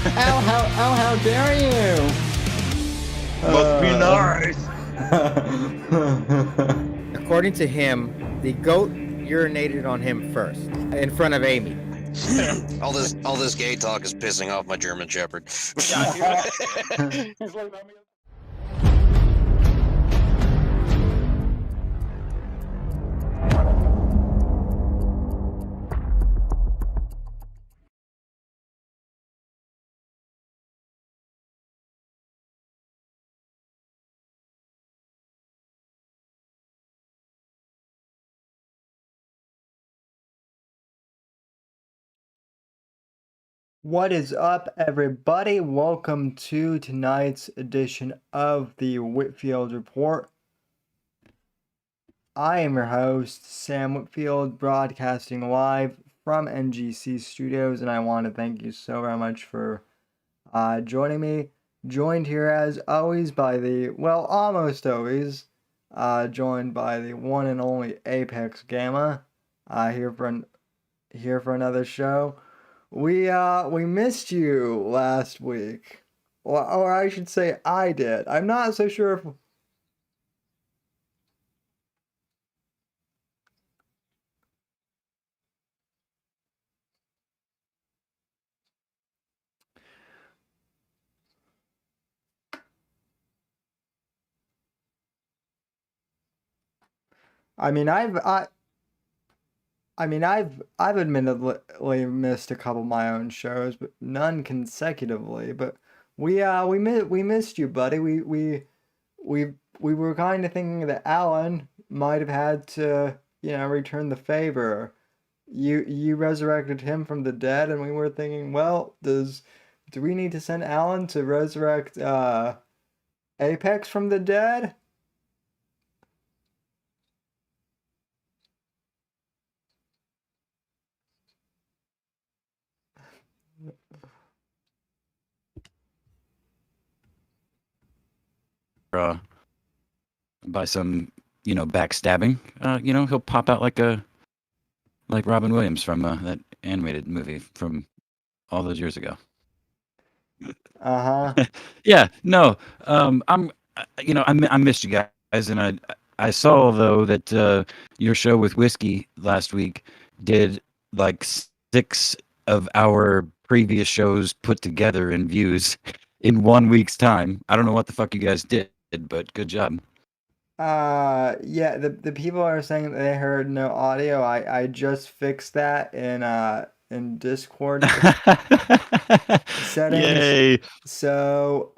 How dare you? Must be nice. According to him, the goat urinated on him first, in front of Amy. all this gay talk is pissing off my German Shepherd. Yeah, he's like, What is up, everybody? Welcome to tonight's edition of the Whitfield Report. I am your host, Sam Whitfield, broadcasting live from NGC Studios, and I want to thank you so very much for joining me. Joined here, as always, by almost always, joined by the one and only Apex Gamma, here for another show. We missed you last week. Or I should say I did. I'm not so sure if I mean I've admittedly missed a couple of my own shows, but none consecutively. But we missed you, buddy. We were kind of thinking that Alan might have had to, return the favor. You resurrected him from the dead, and we were thinking, well, do we need to send Alan to resurrect Apex from the dead? By some, backstabbing. He'll pop out like Robin Williams from that animated movie from all those years ago. Uh-huh. Yeah, no, I missed you guys, and I saw though that your show with Whiskey last week did like 6 of our previous shows put together in views in 1 week's time. I don't know what the fuck you guys did, but good job. Yeah, the people are saying that they heard no audio. I just fixed that in Discord settings. Yay. So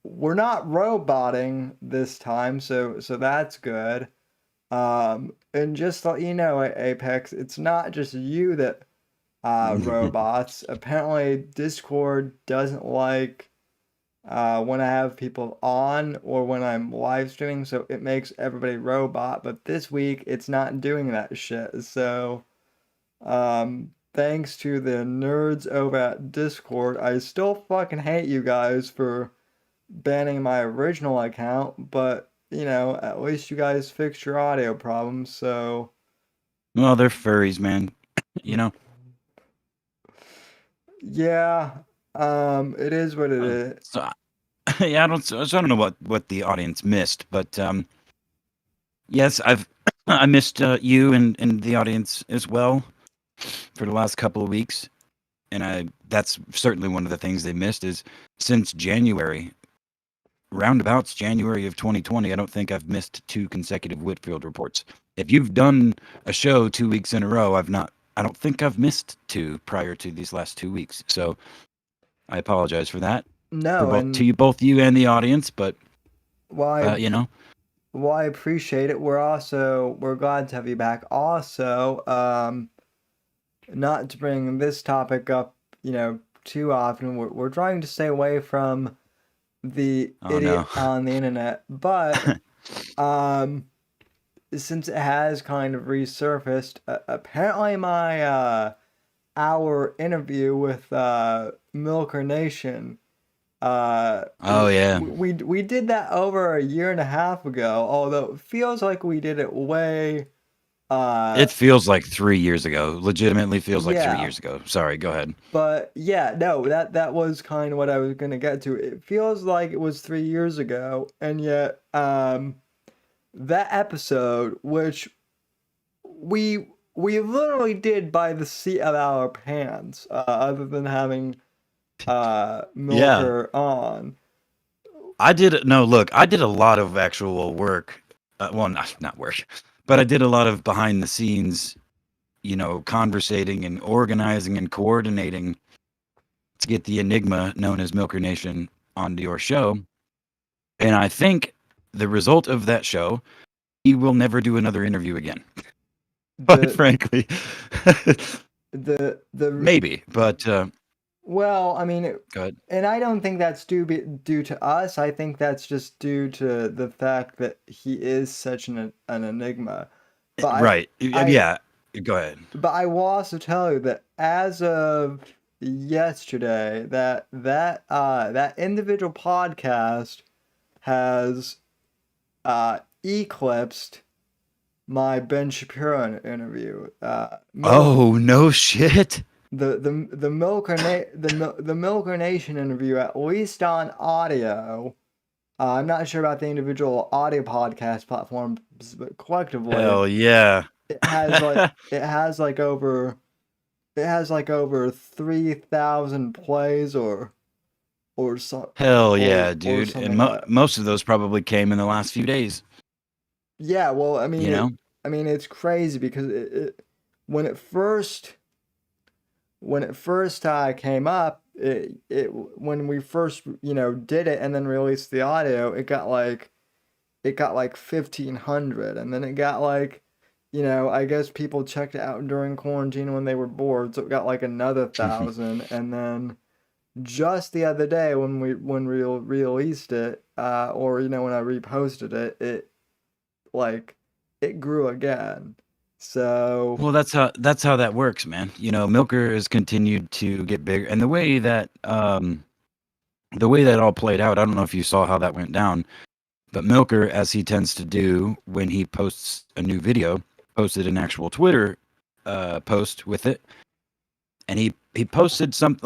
we're not roboting this time, so that's good. And just to let you know, Apex, it's not just you that robots. Apparently Discord doesn't like when I have people on or when I'm live streaming, so it makes everybody robot. But this week, it's not doing that shit. So, thanks to the nerds over at Discord, I still fucking hate you guys for banning my original account, but, at least you guys fixed your audio problems, so... Well, they're furries, man. Yeah, it is what it is. So, yeah, I don't know what the audience missed, but yes, I missed you and the audience as well for the last couple of weeks, and that's certainly one of the things they missed is since January, roundabouts January of 2020. I don't think I've missed 2 consecutive Whitfield reports. If you've done a show 2 weeks in a row, I've not. I don't think I've missed 2 prior to these last 2 weeks. So I apologize for that. No, To both you and the audience, but why? Well, I appreciate it. We're glad to have you back. Also, not to bring this topic up, too often. We're trying to stay away from the idiot on the internet, but since it has kind of resurfaced, apparently my hour interview with Milker Nation. Oh yeah. We did that over a year and a half ago, although it feels like we did it way Uh, It feels like 3 years ago. Legitimately feels like three yeah, years ago. Sorry, go ahead. but yeah, no, that was kind of what I was gonna get to. It feels like it was 3 years ago, and yet, that episode, which we literally did by the seat of our pants, other than having Yeah, Milker on. I did. No, look, I did a lot of actual work. Well, not work, but I did a lot of behind the scenes, conversating and organizing and coordinating to get the enigma known as Milker Nation onto your show. And I think the result of that show, he will never do another interview again. Quite The frankly, the maybe. But Well, I mean, go ahead. and I don't think that's due to us. I think that's just due to the fact that he is such an enigma. But Right. I Yeah. Go ahead. but I will also tell you that as of yesterday, that individual podcast has eclipsed my Ben Shapiro interview. Oh no shit. The Milker Nation interview, at least on audio. I'm not sure about the individual audio podcast platforms, but collectively, Hell yeah. it has like it has like over it has like over 3,000 plays or so Hell yeah, or dude. And something like that. most of those probably came in the last few days. Yeah, well, You know. I mean it's crazy because when it first came up, when we first did it and then released the audio, it got like 1,500, and then it got like, I guess people checked it out during quarantine when they were bored, so it got like another 1,000, and then just the other day when we released it, or when I reposted it, like it grew again. So Well, that's how that works, man. Milker has continued to get bigger, and the way that all played out. I don't know if you saw how that went down, but Milker, as he tends to do when he posts a new video, posted an actual Twitter post with it, and he posted some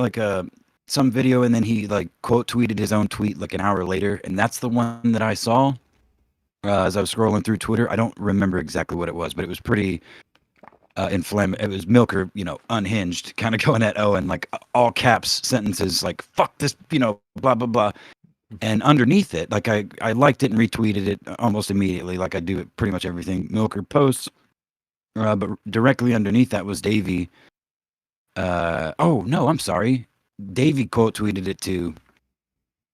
video, and then he like quote tweeted his own tweet like an hour later, and that's the one that I saw as I was scrolling through Twitter. I don't remember exactly what it was, but it was pretty inflammatory. It was Milker, unhinged, kind of going at Owen, like all caps sentences, like "fuck this," blah blah blah. And underneath it, like I liked it and retweeted it almost immediately, like I do it pretty much everything Milker posts. But directly underneath that was Davey. Oh no, I'm sorry. Davey quote tweeted it too,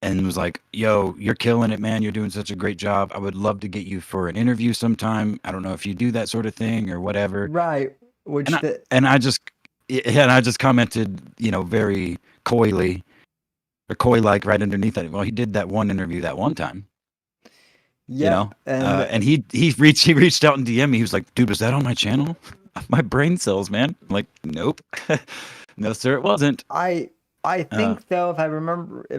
and was like, "Yo, you're killing it, man. You're doing such a great job. I would love to get you for an interview sometime. I don't know if you do that sort of thing or whatever." right, which And I the and I just yeah, and I just commented, very coyly or coy like right underneath that. Well, he did that one interview that one time, yep, and and he reached out and DM me. He was like, "Dude, was that on my channel?" My brain cells, man. I'm like, nope, no sir, it wasn't. I Uh, think though, if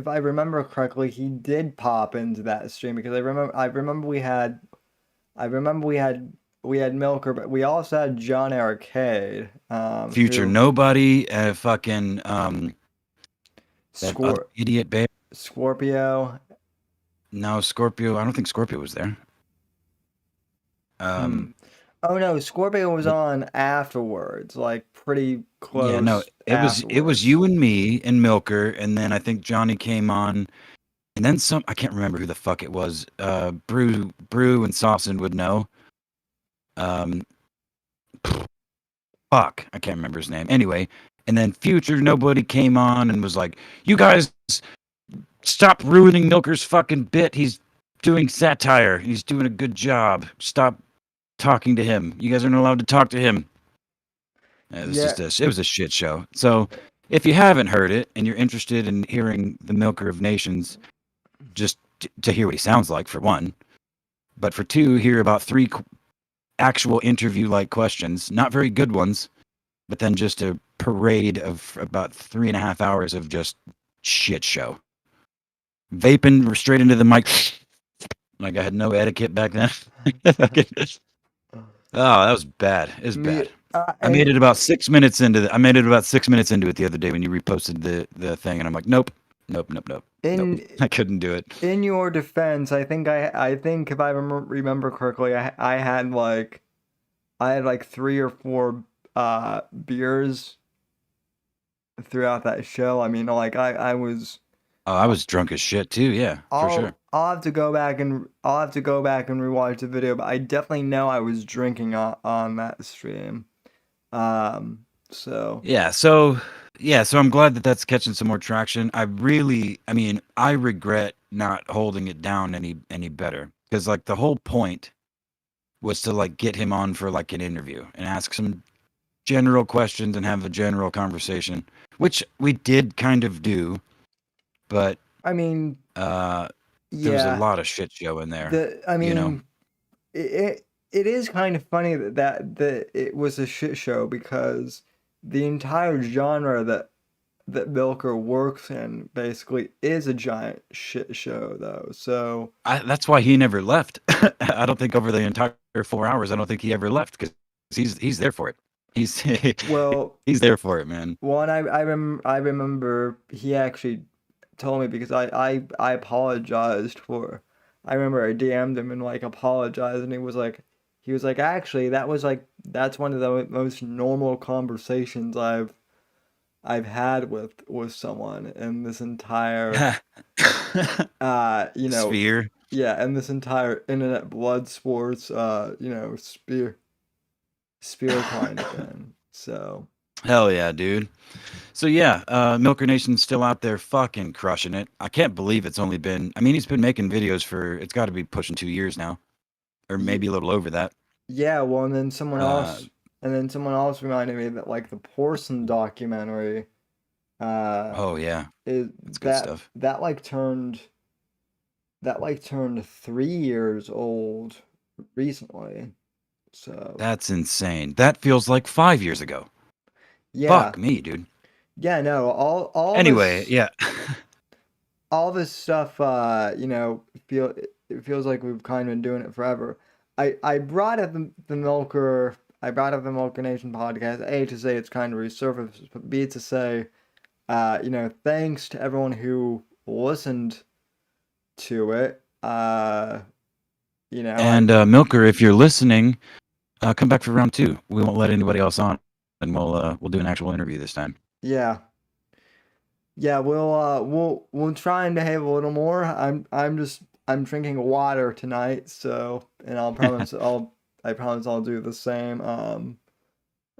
I remember correctly, he did pop into that stream because I remember we had Milker, but we also had John Arcade, Future who nobody, fucking that other Scor idiot bear. Scorpio. No, Scorpio. I don't think Scorpio was there. Hmm. Um, Oh no, Scorpio was but on afterwards, like pretty yeah, no, close it was afterwards. you and me and Milker, and then I think Johnny came on, and then some. I can't remember who the fuck it was. Brew and Saucin would know. Um, fuck, I can't remember his name. Anyway, and then Future nobody came on and was like, "You guys stop ruining Milker's fucking bit. He's doing satire. He's doing a good job. Stop talking to him. You guys aren't allowed to talk to him." It was Yeah, it was a shit show. So if you haven't heard it and you're interested in hearing the Milker of Nations, just to hear what he sounds like for one, but for two, hear about three actual interview-like questions, not very good ones, but then just a parade of about 3.5 hours of just shit show. Vaping straight into the mic, like I had no etiquette back then. Oh, that was bad. It was Me, bad. I made it about 6 minutes into I made it about 6 minutes into it the other day when you reposted the thing, and I'm like, nope, nope, nope, nope, nope. in I couldn't do it. in your defense, I think if I remember correctly, I had like 3 or 4 beers throughout that show. I mean, like I was. Oh, I was drunk as shit too. Yeah, for sure. I'll have to go back and rewatch the video, but I definitely know I was drinking on that stream. So Yeah. So I'm glad that that's catching some more traction. I mean, I regret not holding it down any better because like the whole point was to like get him on for like an interview and ask some general questions and have a general conversation, which we did kind of do, but I mean, there was a yeah, lot of shit show in there, I you know. mean, it is kind of funny that it was a shit show because the entire genre that Milker works in basically is a giant shit show though. So That's why he never left. I don't think over the entire 4 hours, I don't think he ever left because he's there for it. He's well, he's there for it, man. one I remember he actually told me because I apologized for. I remember I DM'd him and like apologized, and he was like actually that's one of the most normal conversations I've had with someone in this entire you know, Sphere. yeah, and this entire internet blood sports you know, sphere kind of thing. So Hell yeah, dude. So yeah, Milker Nation's still out there fucking crushing it. I can't believe it's only been. I mean, he's been making videos for. It's got to be pushing 2 years now, or Ye- maybe a little over that. yeah, well, Uh, and then someone else reminded me that like the Porson documentary uh oh yeah, is that's good stuff. that like turned 3 years old recently. So That's insane. That feels like 5 years ago. yeah, Fuck me, dude. yeah, no, Anyway, yeah. all this stuff you know it feels like we've kind of been doing it forever. I brought up the Milker I brought up the Milker Nation podcast, A, to say it's kind of resurfaced, but B, to say you know, thanks to everyone who listened to it. You know, And Milker, if you're listening, come back for round 2. We won't let anybody else on, and we'll do an actual interview this time. yeah, yeah, we'll try and behave a little more. I'm drinking water tonight, so and I promise I'll do the same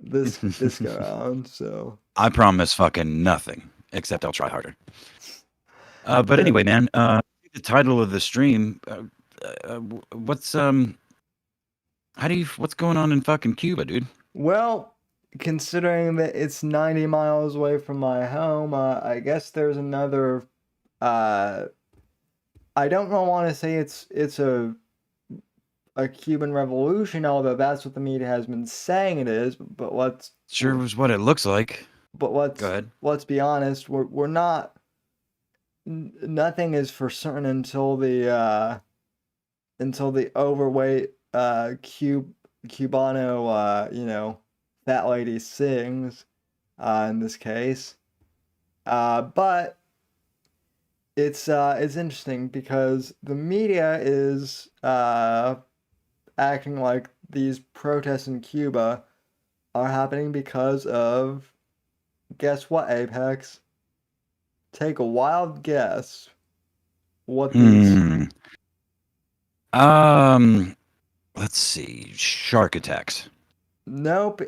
this go round. So I promise fucking nothing, except I'll try harder. But anyway, man, the title of the stream, what's what's going on in fucking Cuba, dude? well, considering that it's 90 miles away from my home, I guess there's another I don't want to say it's a Cuban revolution, although that's what the media has been saying it is. But Sure was what it looks like. Go ahead. let's be honest. We're not. Nothing is for certain until the overweight Cubano you know, fat lady sings in this case. But it's interesting because the media is acting like these protests in Cuba are happening because of, guess what, Apex? Take a wild guess what these. Let's see. Shark attacks. Nope,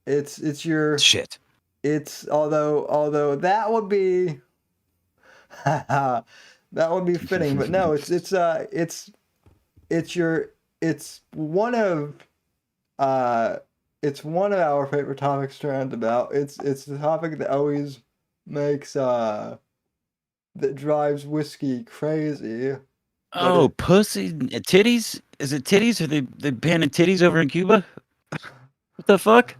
it's your Shit. it's although that would be that would be fitting, but no, it's your it's one of our favorite topics to rant about. It's the topic that always makes that drives whiskey crazy. Oh, pussy titties? Is it titties? Are they banning titties over in Cuba? What the fuck?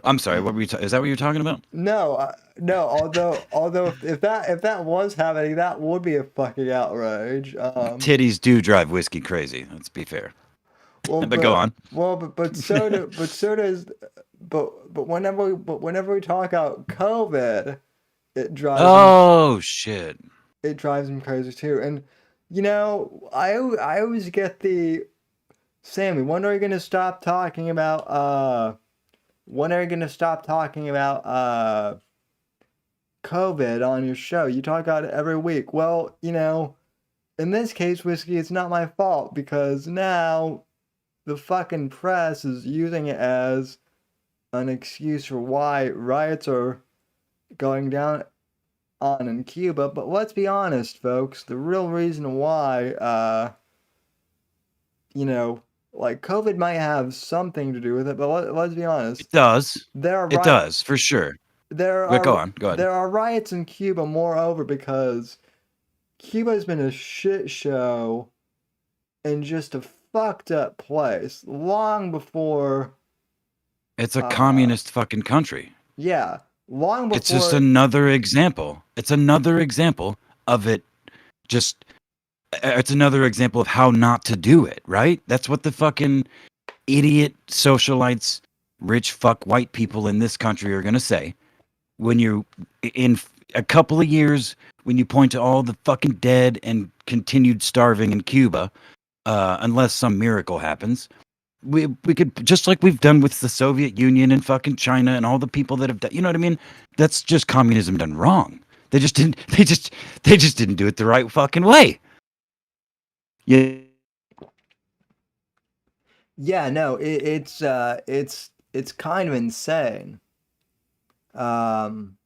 I'm sorry. What were you? Is that what you're talking about? No, no. Although if that was happening, that would be a fucking outrage. Titties do drive whiskey crazy. Let's be fair. Well, But go on. so does, whenever we talk about COVID, it drives me Oh shit. it drives me crazy too. And I always get the Sammy. When are you gonna stop talking about COVID on your show? You talk about it every week. Well, in this case, Whiskey, it's not my fault because now the fucking press is using it as an excuse for why riots are going down on in Cuba. But let's be honest, folks, the real reason why, like COVID might have something to do with it, but let's be honest. It does. There are It riots. does for sure. There But go are on. Go ahead. there are riots in Cuba, moreover, because Cuba's been a shit show and just a fucked up place long before. It's a communist fucking country. Yeah, long It's just before. another example. It's another example of it. Just it's another example of how not to do it. Right? That's what the fucking idiot socialites, rich fuck white people in this country are gonna say when you in a couple of years when you point to all the fucking dead and continued starving in Cuba, unless some miracle happens. We could, just like we've done with the Soviet Union and fucking China and all the people that have done, you know what I mean? That's just communism done wrong. They just didn't do it the right fucking way. Yeah. Yeah, no, it's kind of insane. Um,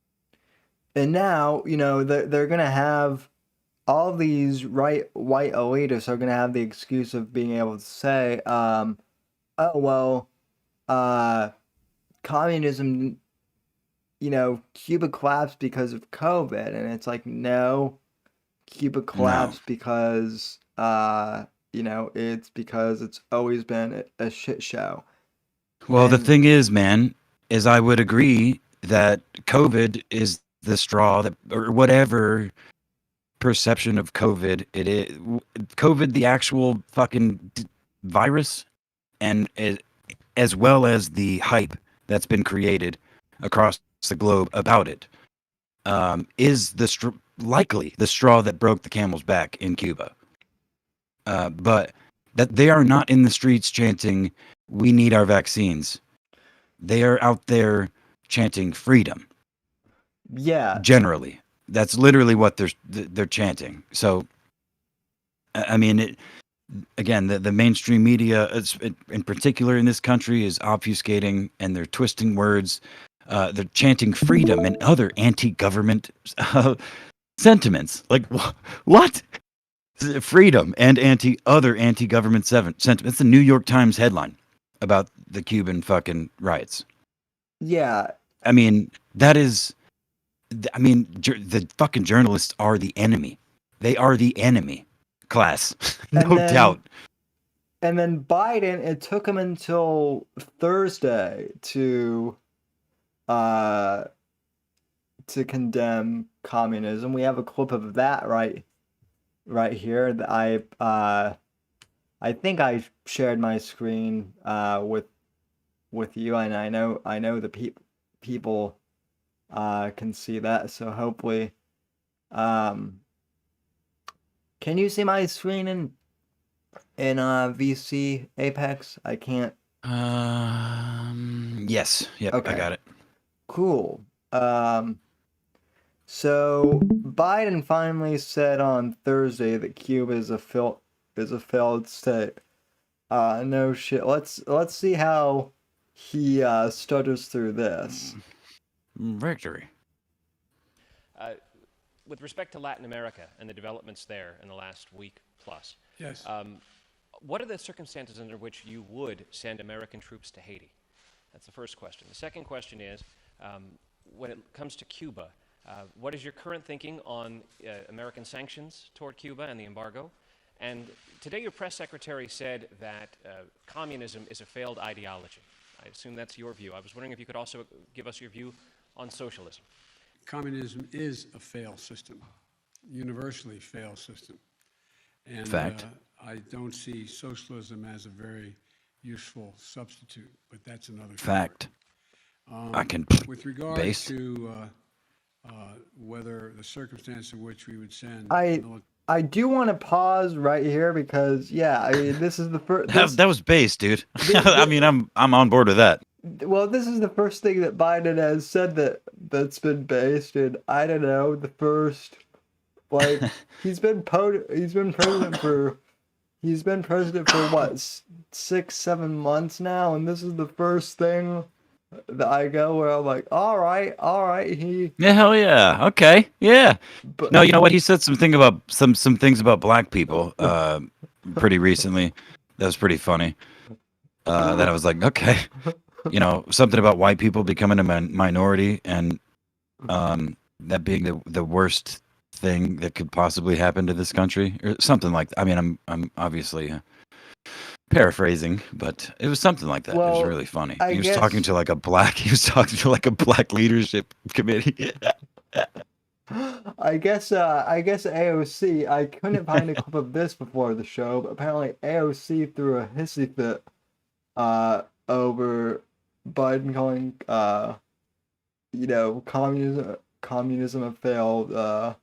and now they're gonna have all these white elitists are gonna have the excuse of being able to say, oh well, uh, communism, Cuba collapsed because of COVID, and it's like no, Cuba collapsed because it's because it's always been a shit show. Well, the And thing is, man, is I would agree that COVID is the straw that, or whatever perception of COVID it is. COVID, the actual fucking virus, and as well as the hype that's been created across the globe about it, is likely the straw that broke the camel's back in Cuba. But that they are not in the streets chanting, "We need our vaccines." They are out there chanting freedom. yeah, Generally, that's literally what they're chanting. So, I mean, again, the mainstream media, in particular in this country, is obfuscating and they're twisting words. They're chanting freedom and other anti-government sentiments. Like what? Freedom and other anti-government sentiments. It's the New York Times headline about the Cuban fucking riots. yeah. I mean, that is. I mean, the fucking journalists are the enemy. They are the enemy class, no doubt. And then Biden, it took him until Thursday uh to condemn communism. We have a clip of that right here. That I think I shared my screen with you, and I know the people can see that. So hopefully, can you see my screen in VC Apex? I can't. Yes. Yep. Okay. I got it. Cool. So Biden finally said on Thursday that Cuba is a failed state. No shit. Let's see how he stutters through this. Victory. With respect to Latin America and the developments there in the last week plus, Yes. what are the circumstances under which you would send American troops to Haiti? That's the first question. The second question is, when it comes to Cuba, what is your current thinking on American sanctions toward Cuba and the embargo? And today your press secretary said that communism is a failed ideology. I assume that's your view. I was wondering if you could also give us your view on socialism. Communism is a failed system, universally failed system. And Fact. I don't see socialism as a very useful substitute, but that's another Fact. story. I can With regard base. to whether the circumstance in which we would send I do want to pause right here because yeah, I mean this is the first. That was base, dude. I mean, I'm on board with that. Well, this is the first thing that Biden has said that's been based in, I don't know, the first, like, he's been president for what, 6, 7 months now, and this is the first thing that I go where I'm like, all right, Yeah, hell yeah. Okay. Yeah. but No, you know what? He said something about some things about black people pretty recently. That was pretty funny. That I was like, okay. You know, something about white people becoming a minority and that being the worst thing that could possibly happen to this country or something like that. I mean, I'm obviously paraphrasing, but it was something like that. It was Well, really funny. I He was talking guess to like a black leadership committee. I guess AOC. I couldn't find a clip of this before the show, but apparently AOC threw a hissy fit over Biden calling communism a failed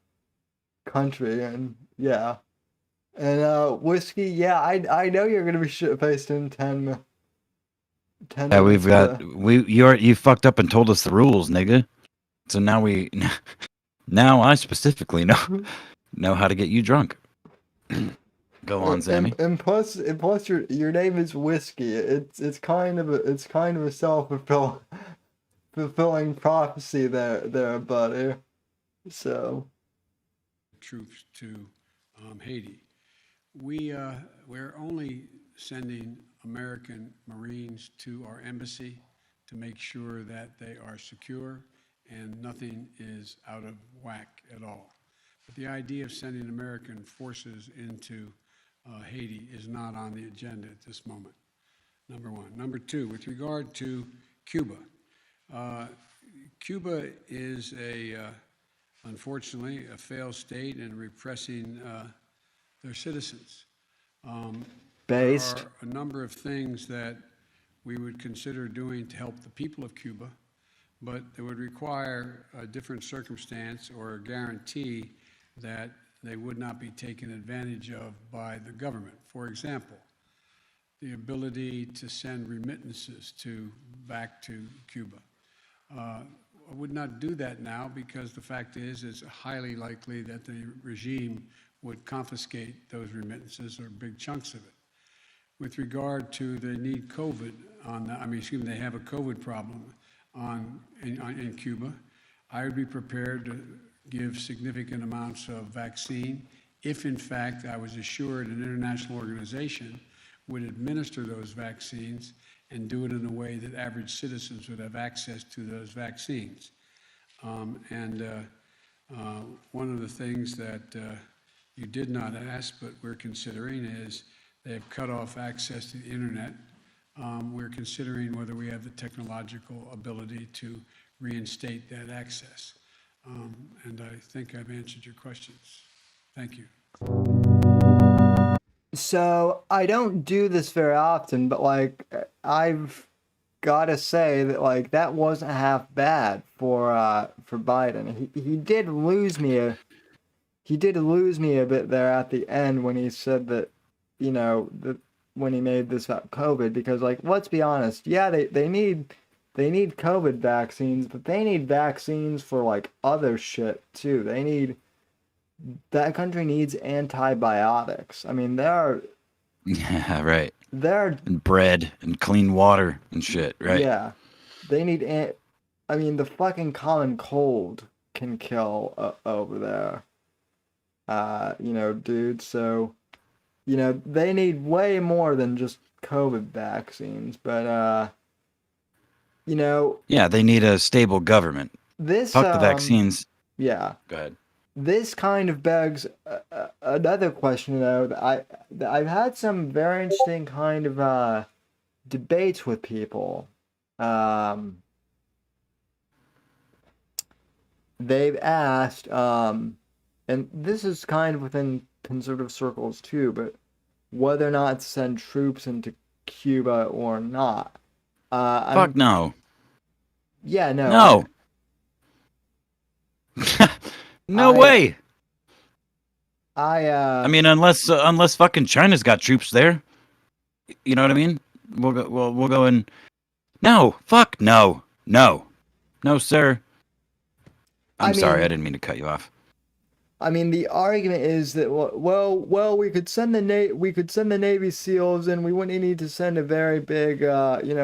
country, and yeah. And Whiskey, yeah, I know you're gonna be shit faced in 10 Yeah, we've minutes. got you fucked up and told us the rules, nigga. So now I specifically know how to get you drunk. Go on, Sammy. And plus your name is Whiskey. It's kind of a fulfilling prophecy there, buddy. So troops to Haiti. We're only sending American Marines to our embassy to make sure that they are secure and nothing is out of whack at all. But the idea of sending American forces into Haiti is not on the agenda at this moment, number one. Number two, with regard to Cuba, Cuba is unfortunately, a failed state in repressing their citizens. based. There are a number of things that we would consider doing to help the people of Cuba, but it would require a different circumstance or a guarantee that they would not be taken advantage of by the government. For example, the ability to send remittances back to Cuba. I would not do that now because the fact is it's highly likely that the regime would confiscate those remittances or big chunks of it. With regard to they need COVID they have a COVID problem in Cuba, I would be prepared to give significant amounts of vaccine if in fact I was assured an international organization would administer those vaccines and do it in a way that average citizens would have access to those vaccines. One of the things that you did not ask, but we're considering is they have cut off access to the internet. We're considering whether we have the technological ability to reinstate that access. And I think I've answered your questions. Thank you. So I don't do this very often, but like I've gotta say that like that wasn't half bad for Biden. He did lose me a bit there at the end when he said that, when he made this about COVID, because like let's be honest, yeah, they need COVID vaccines, but they need vaccines for like other shit too. That country needs antibiotics. I mean, Yeah, right. there And bread and clean water and shit, right? yeah, they need the fucking common cold can kill over there. Dude, so they need way more than just COVID vaccines, but Yeah, they need a stable government. this Fuck the vaccines. yeah. Go ahead. This kind of begs another question, though. That I've had some very interesting kind of debates with people. They've asked, and this is kind of within conservative circles too, but whether or not to send troops into Cuba or not. Fuck no. Yeah, no. No. No I, way. I, I mean, unless fucking China's got troops there. You know what I mean? We'll go and no. Fuck no. No. No, sir. I I'm sorry. I mean, didn't mean to cut you off. the argument is that we could send we could send the Navy SEALs, and we wouldn't need to send a very big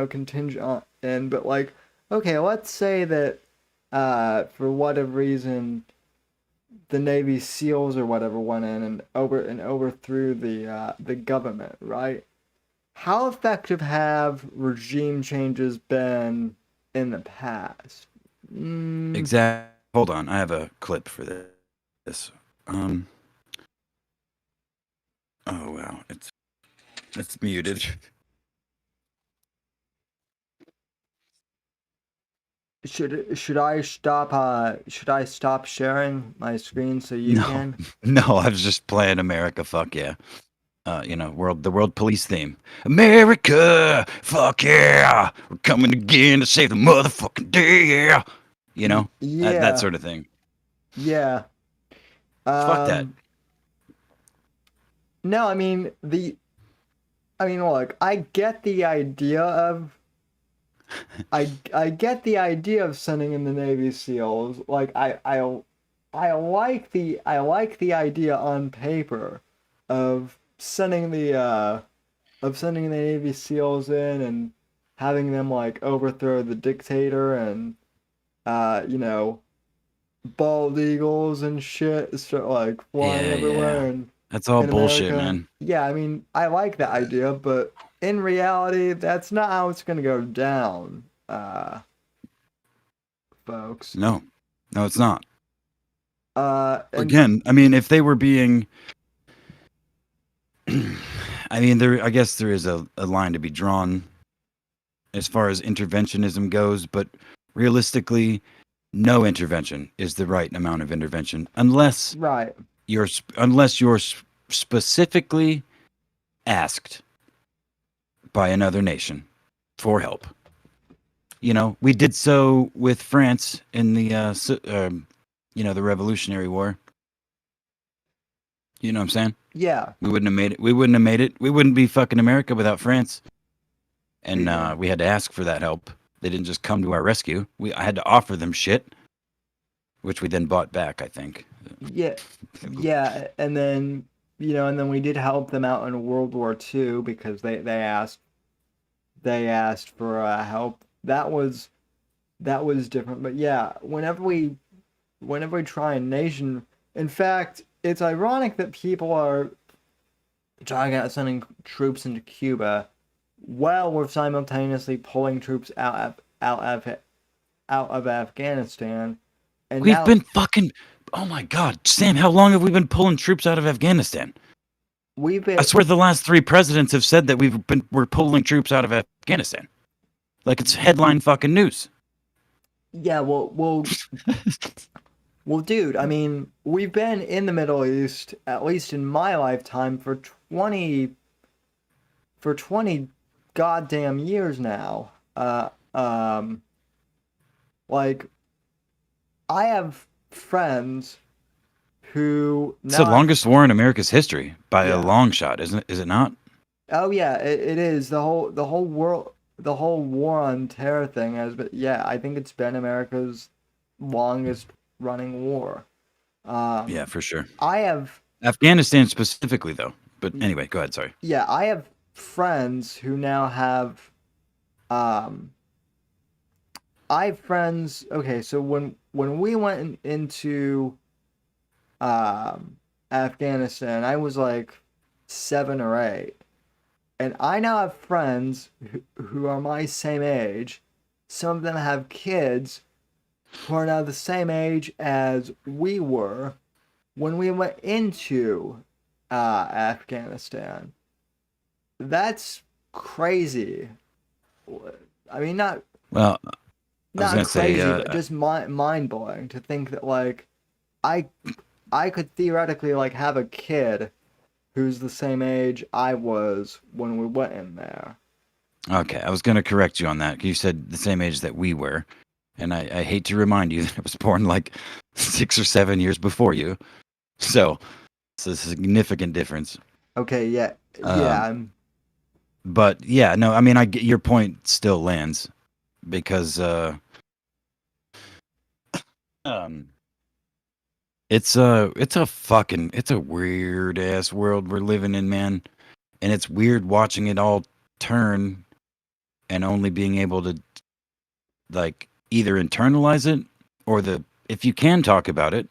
contingent in. But like, okay, let's say that for whatever reason the Navy SEALs or whatever went in and overthrew the government, right? How effective have regime changes been in the past? Exact. Hold on. I have a clip for this. Um. Oh wow. It's muted. Should I stop sharing my screen so you No. can? No. I was just playing America. Fuck yeah. The world police theme. America, fuck yeah, we're coming again to save the motherfucking day, yeah. That Yeah, sort of thing. yeah. Fuck that. No, look, I get the idea of I get the idea of sending in the Navy SEALs. Like I like the idea on paper of sending the Navy SEALs in and having them like overthrow the dictator and you know, bald eagles and shit start like flying Yeah, everywhere yeah. and That's all in bullshit, America. man. Yeah, I like that idea, but in reality, that's not how it's gonna go down, folks. No, it's not. And Again, I mean, if they were being, I mean, I guess there is a line to be drawn as far as interventionism goes, but realistically, no intervention is the right amount of intervention unless right, you're specifically asked by another nation for help. We did so with France in the the Revolutionary War. You know what I'm saying? yeah, We wouldn't have made it. We wouldn't have made it. We wouldn't be fucking America without France. And yeah, we had to ask for that help. They didn't just come to our rescue. I had to offer them shit, which we then bought back, I think. yeah, yeah. And then we did help them out in World War II because they asked for help. That was different. But yeah, whenever we try a nation, in fact, it's ironic that people are talking about sending troops into Cuba while we're simultaneously pulling troops out of Afghanistan. And We've now been fucking. Oh my God, Sam! How long have we been pulling troops out of Afghanistan? we've I been swear the last 3 presidents have said that we're pulling troops out of Afghanistan. Like it's headline fucking news. yeah, well, dude, we've been in the Middle East, at least in my lifetime, for 20 goddamn years now. Like, I have friends who It's the now have, longest war in America's history by a yeah. long shot, isn't it? Is it not? Oh yeah, it is the whole war on terror thing has been, yeah, I think it's been America's longest running war. Yeah, for sure. I have Afghanistan specifically, though. But anyway, go ahead. Sorry. Yeah, I have friends who now have um I have friends. Okay, so when we went into Afghanistan, I was like 7 or 8, and I now have friends who are my same age. Some of them have kids who are now the same age as we were when we went into Afghanistan. That's crazy. Not Well, I was gonna say, crazy, but just mind blowing to think that like I I could theoretically like have a kid who's the same age I was when we went in there. Okay, I was going to correct you on that. You said the same age that we were, and I hate to remind you that I was born like 6 or 7 years before you. So it's a significant difference. Okay, yeah, yeah. Um, but yeah, no, I mean, I get your point still lands because um, it's a weird ass world we're living in, man, and it's weird watching it all turn and only being able to like either internalize it or if you can talk about it,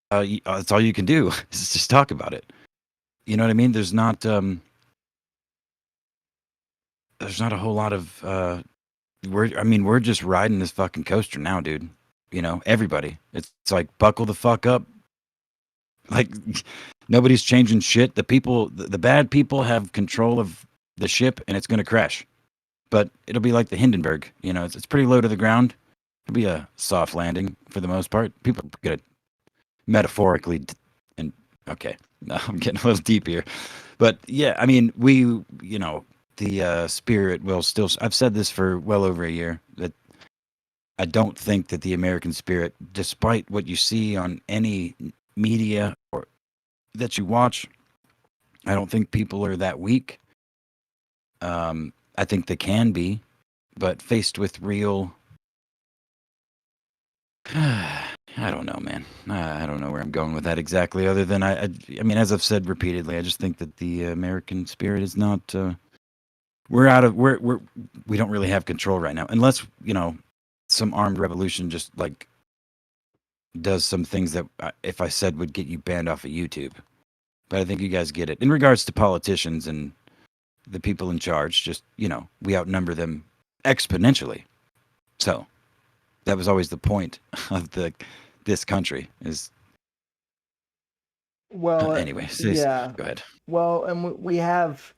that's all you can do is just talk about it. You know what I mean? There's not a whole lot of we're just riding this fucking coaster now, dude. You know, everybody. It's like buckle the fuck up. Like nobody's changing shit. The bad people have control of the ship and it's going to crash. But it'll be like the Hindenburg, you know, it's pretty low to the ground. It'll be a soft landing for the most part. People are going to metaphorically and okay, no, I'm getting a little deep here. But yeah, I mean, the spirit will still. I've said this for well over a year that I don't think that the American spirit, despite what you see on any media or that you watch, I don't think people are that weak. I think they can be, but faced with real, I don't know, man. I don't know where I'm going with that exactly. Other than I mean, as I've said repeatedly, I just think that the American spirit is not. We don't really have control right now, unless some armed revolution just like does some things that if I said would get you banned off of YouTube. But I think you guys get it. In regards to politicians and the people in charge, just we outnumber them exponentially. So that was always the point of this country is. Well, Anyway, yeah. go ahead. Well, and we have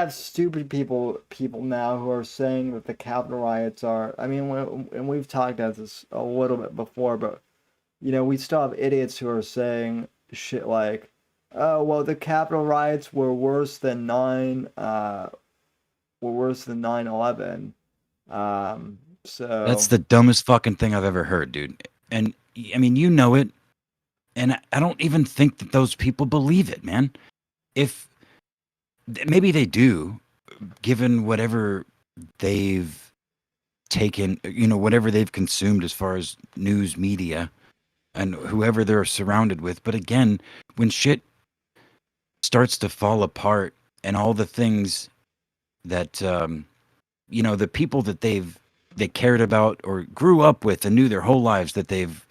stupid people now who are saying that the Capitol riots are. I mean, and we've talked about this a little bit before, but we still have idiots who are saying shit like, "Oh, well, the Capitol riots were worse than 9/11." So That's the dumbest fucking thing I've ever heard, dude. And I mean, you know it. And I don't even think that those people believe it, man. If maybe they do, given whatever they've taken, whatever they've consumed as far as news media and whoever they're surrounded with. But again, when shit starts to fall apart and all the things that, the people that they cared about or grew up with and knew their whole lives that they've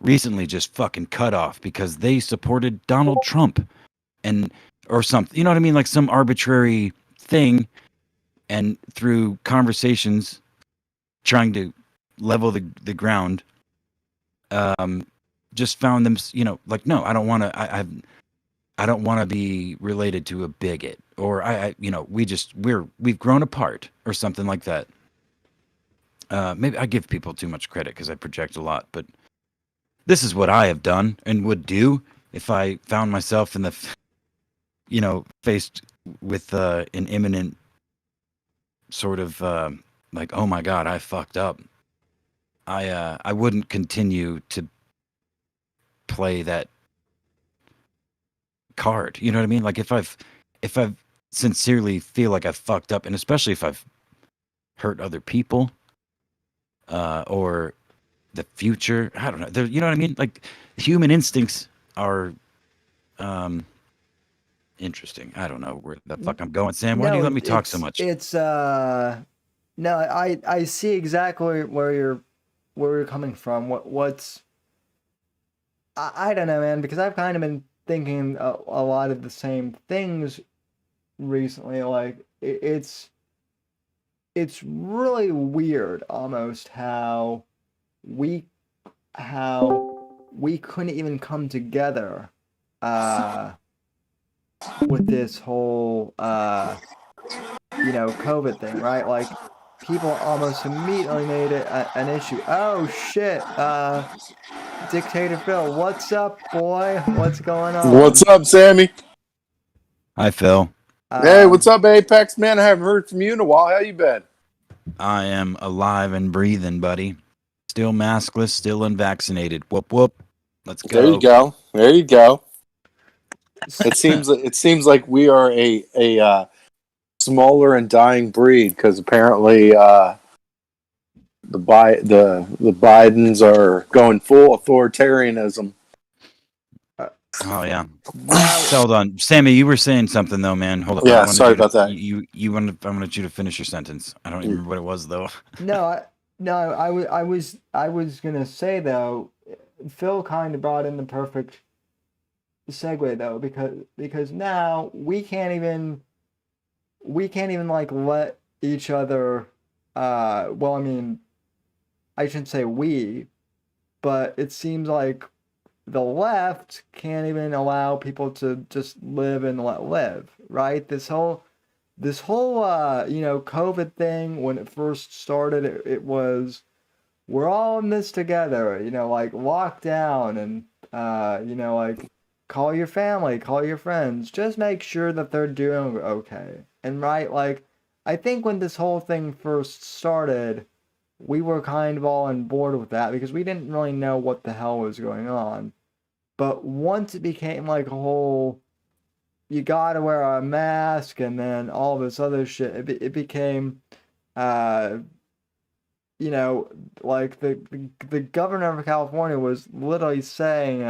recently just fucking cut off because they supported Donald Trump or something, you know what I mean? Like some arbitrary thing. And through conversations, trying to level the ground, just found them, like, no, I don't want to, I don't want to be related to a bigot or we've grown apart or something like that. Maybe I give people too much credit because I project a lot, but this is what I have done and would do if I found myself in faced with an imminent sort of like, oh my God, I fucked up. I wouldn't continue to play that card. You know what I mean? Like if I've sincerely feel like I've fucked up, and especially if I've hurt other people, or the future. I don't know. You know what I mean? Like human instincts are interesting. I don't know where the fuck I'm going, Sam. Why do you let me talk so much? It's no, I see exactly where you're coming from. What's I don't know, man, because I've kind of been thinking a lot of the same things recently. Like it's really weird almost we how we couldn't even come together with this whole COVID thing, right? Like people almost immediately made it an issue. Oh shit, Dictator Phil, what's up, boy? What's going on? What's up, Sammy? Hi, Phil. Hey, what's Um, up, Apex man? I haven't heard from you in a while. How you been? I am alive and breathing, buddy. Still maskless, still unvaccinated. Whoop whoop. Let's There you go. go. There you go. It seems like we are a smaller and dying breed because apparently the Bidens are going full authoritarianism. Oh yeah. now, So hold on, Sammy. You were saying something though, man. Hold on. I Yeah, wanted sorry you to about that. I wanted you to finish your sentence. I don't even remember what it was though. no, I was gonna say though, Phil kind of brought in the perfect segue though, because now we can't even like let each other. Well, I mean, I shouldn't say we, but it seems like the left can't even allow people to just live and let live, right? This whole COVID thing, when it first started, it was we're all in this together, like lockdown and like call your family, call your friends, just make sure that they're doing okay. And right, like I think when this whole thing first started, we were kind of all on board with that because we didn't really know what the hell was going on. But once it became like a whole, you gotta wear a mask, and then all this other shit, it became, uh, you know, like the governor of California was literally saying,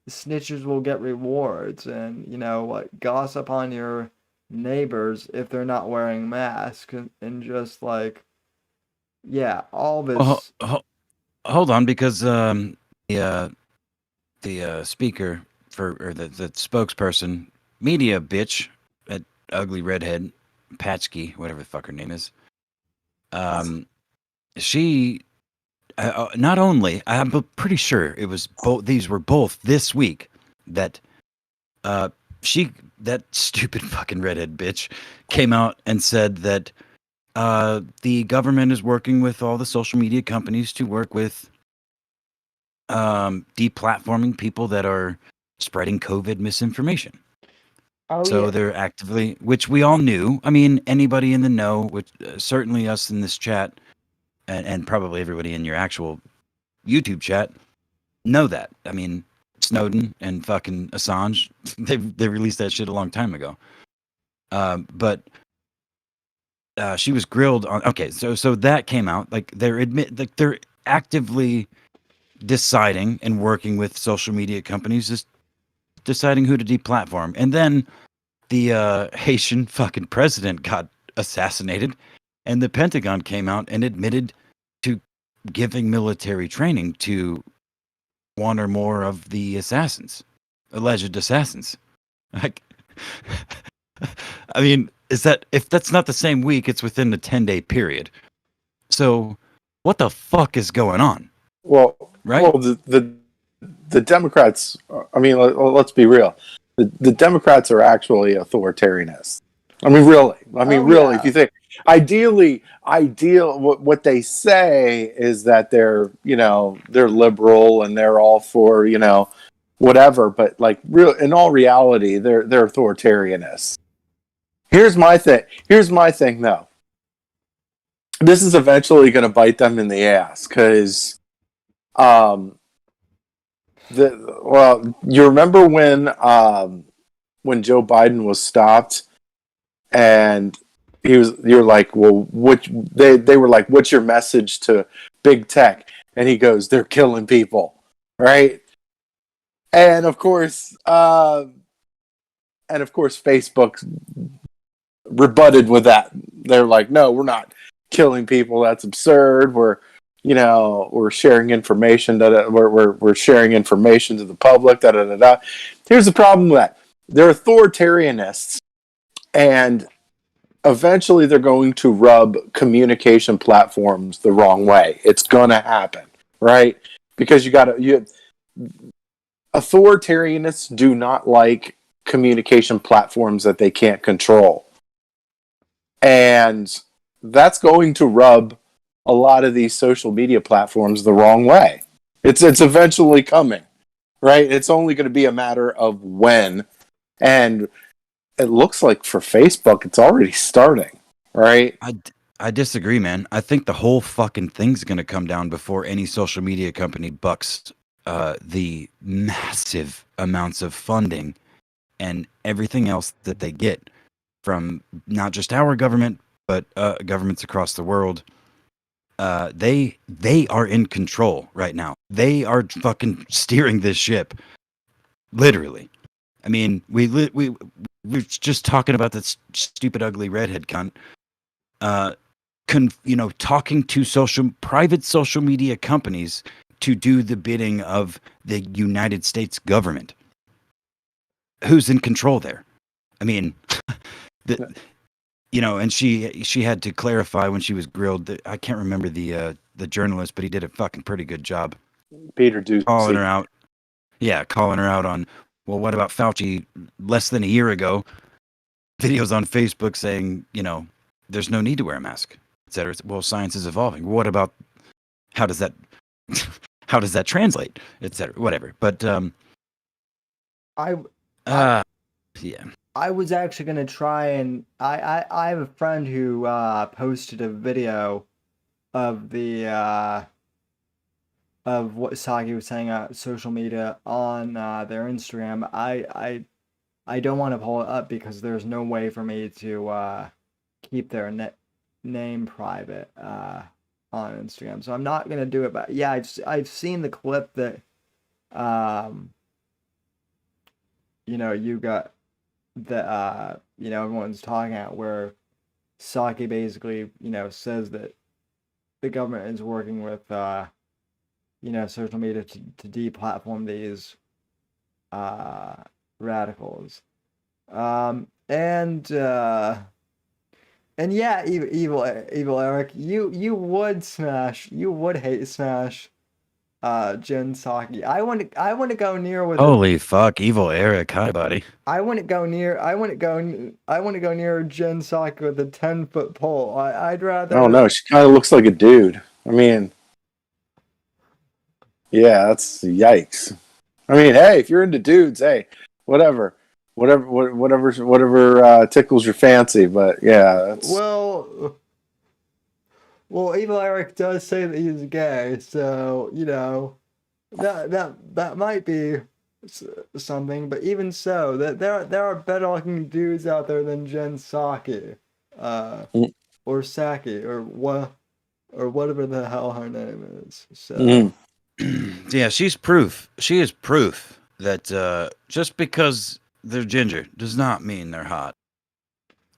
snitches will get rewards, and like gossip on your neighbors if they're not wearing masks, and just like, yeah, all Well, this. hold on, because the speaker for or the spokesperson, media bitch, that ugly redhead, Patchkey, whatever the fuck her name is. She not only I'm pretty sure it was both. These were both this week that uh she that stupid fucking redhead bitch came out and said that the government is working with all the social media companies to work with deplatforming people that are spreading COVID misinformation. Oh So yeah. they're actively, which we all knew. I mean, anybody in the know, which certainly us in this chat, and probably everybody in your actual YouTube chat, know that. I mean, Snowden and fucking Assange, they released that shit a long time ago. But she was grilled on. Okay, so that came out. Like they're actively deciding and working with social media companies, just deciding who to deplatform. And then the Haitian fucking president got assassinated, and the Pentagon came out and admitted to giving military training to one or more of the assassins, alleged assassins. Like, I mean, is that if that's not the same week, it's within the 10-day period. So, what the fuck is going on, Well, right? well, the Democrats. I mean, let's be real. The Democrats are actually authoritarianists. I mean, really. I mean, Oh really. If you yeah. think what they say is that they're liberal and they're all for whatever. But like, real in all reality, they're authoritarianists. Here's my thing, though. This is eventually going to bite them in the ass because um, you remember when Joe Biden was stopped and you're like, well, they were like, what's your message to big tech? And he goes, they're killing people, right? And of course, Facebook rebutted with that. They're like, no, we're not killing people. That's absurd. We're sharing information that we're sharing information to the public. Da da da da. Here's the problem with that: they're authoritarianists, and eventually they're going to rub communication platforms the wrong way. It's gonna happen, right? Because authoritarianists do not like communication platforms that they can't control, and that's going to rub a lot of these social media platforms the wrong way. It's eventually coming, right? It's only going to be a matter of when. And it looks like for Facebook, it's already starting, right? I disagree, man. I think the whole fucking thing's gonna come down before any social media company bucks the massive amounts of funding and everything else that they get from not just our government, but governments across the world. They are in control right now. They are fucking steering this ship, literally. I mean, we're just talking about this stupid, ugly redhead cunt. Talking to private social media companies to do the bidding of the United States government. Who's in control there? I mean, and she had to clarify when she was grilled. I can't remember the journalist, but he did a fucking pretty good job Peter calling Ducey. her out. Yeah, calling her out on, well, what about Fauci less than a year ago? Videos on Facebook saying, there's no need to wear a mask, et cetera. Well, science is evolving. What about, how does that translate, et cetera, whatever. But, I yeah. I was actually gonna try and I have a friend who posted a video of the of what Saki was saying on social media on their Instagram. I don't want to pull it up because there's no way for me to keep their name private on Instagram. So I'm not gonna do it. But yeah, I've seen the clip that you got that everyone's talking at where Saki basically says that the government is working with social media to deplatform these radicals. And yeah, evil Eric, you would hate smash Jen Psaki. I want to go near with Holy fuck, evil Eric. Hi, buddy. I want to go near Jen Psaki with a 10-foot pole. I'd rather. I don't know. She kind of looks like a dude. I mean, yeah, that's yikes. I mean, hey, if you're into dudes, hey, whatever tickles your fancy. But yeah, that's Well, Evil Eric does say that he's gay, so that might be something. But even so, that there are better looking dudes out there than Jen Psaki, or Saki, or whatever the hell her name is. So. Yeah, she's proof. She is proof that just because they're ginger does not mean they're hot.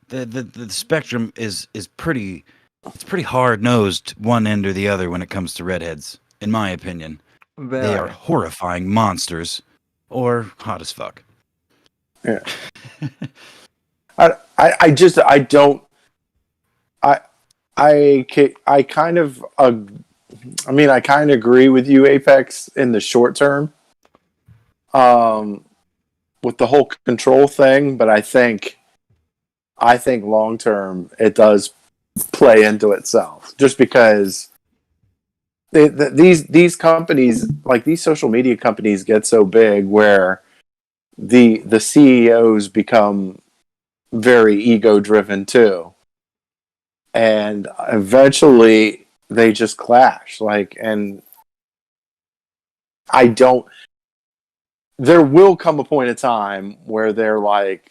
The spectrum is pretty. It's pretty hard nosed one end or the other when it comes to redheads, in my opinion. They are horrifying monsters, or hot as fuck. Yeah. I kind of agree with you, Apex, in the short term, with the whole control thing, but I think long term it does play into itself, just because these companies, like these social media companies, get so big where the CEOs become very ego driven too, and eventually they just clash. And there will come a point in time where they're like,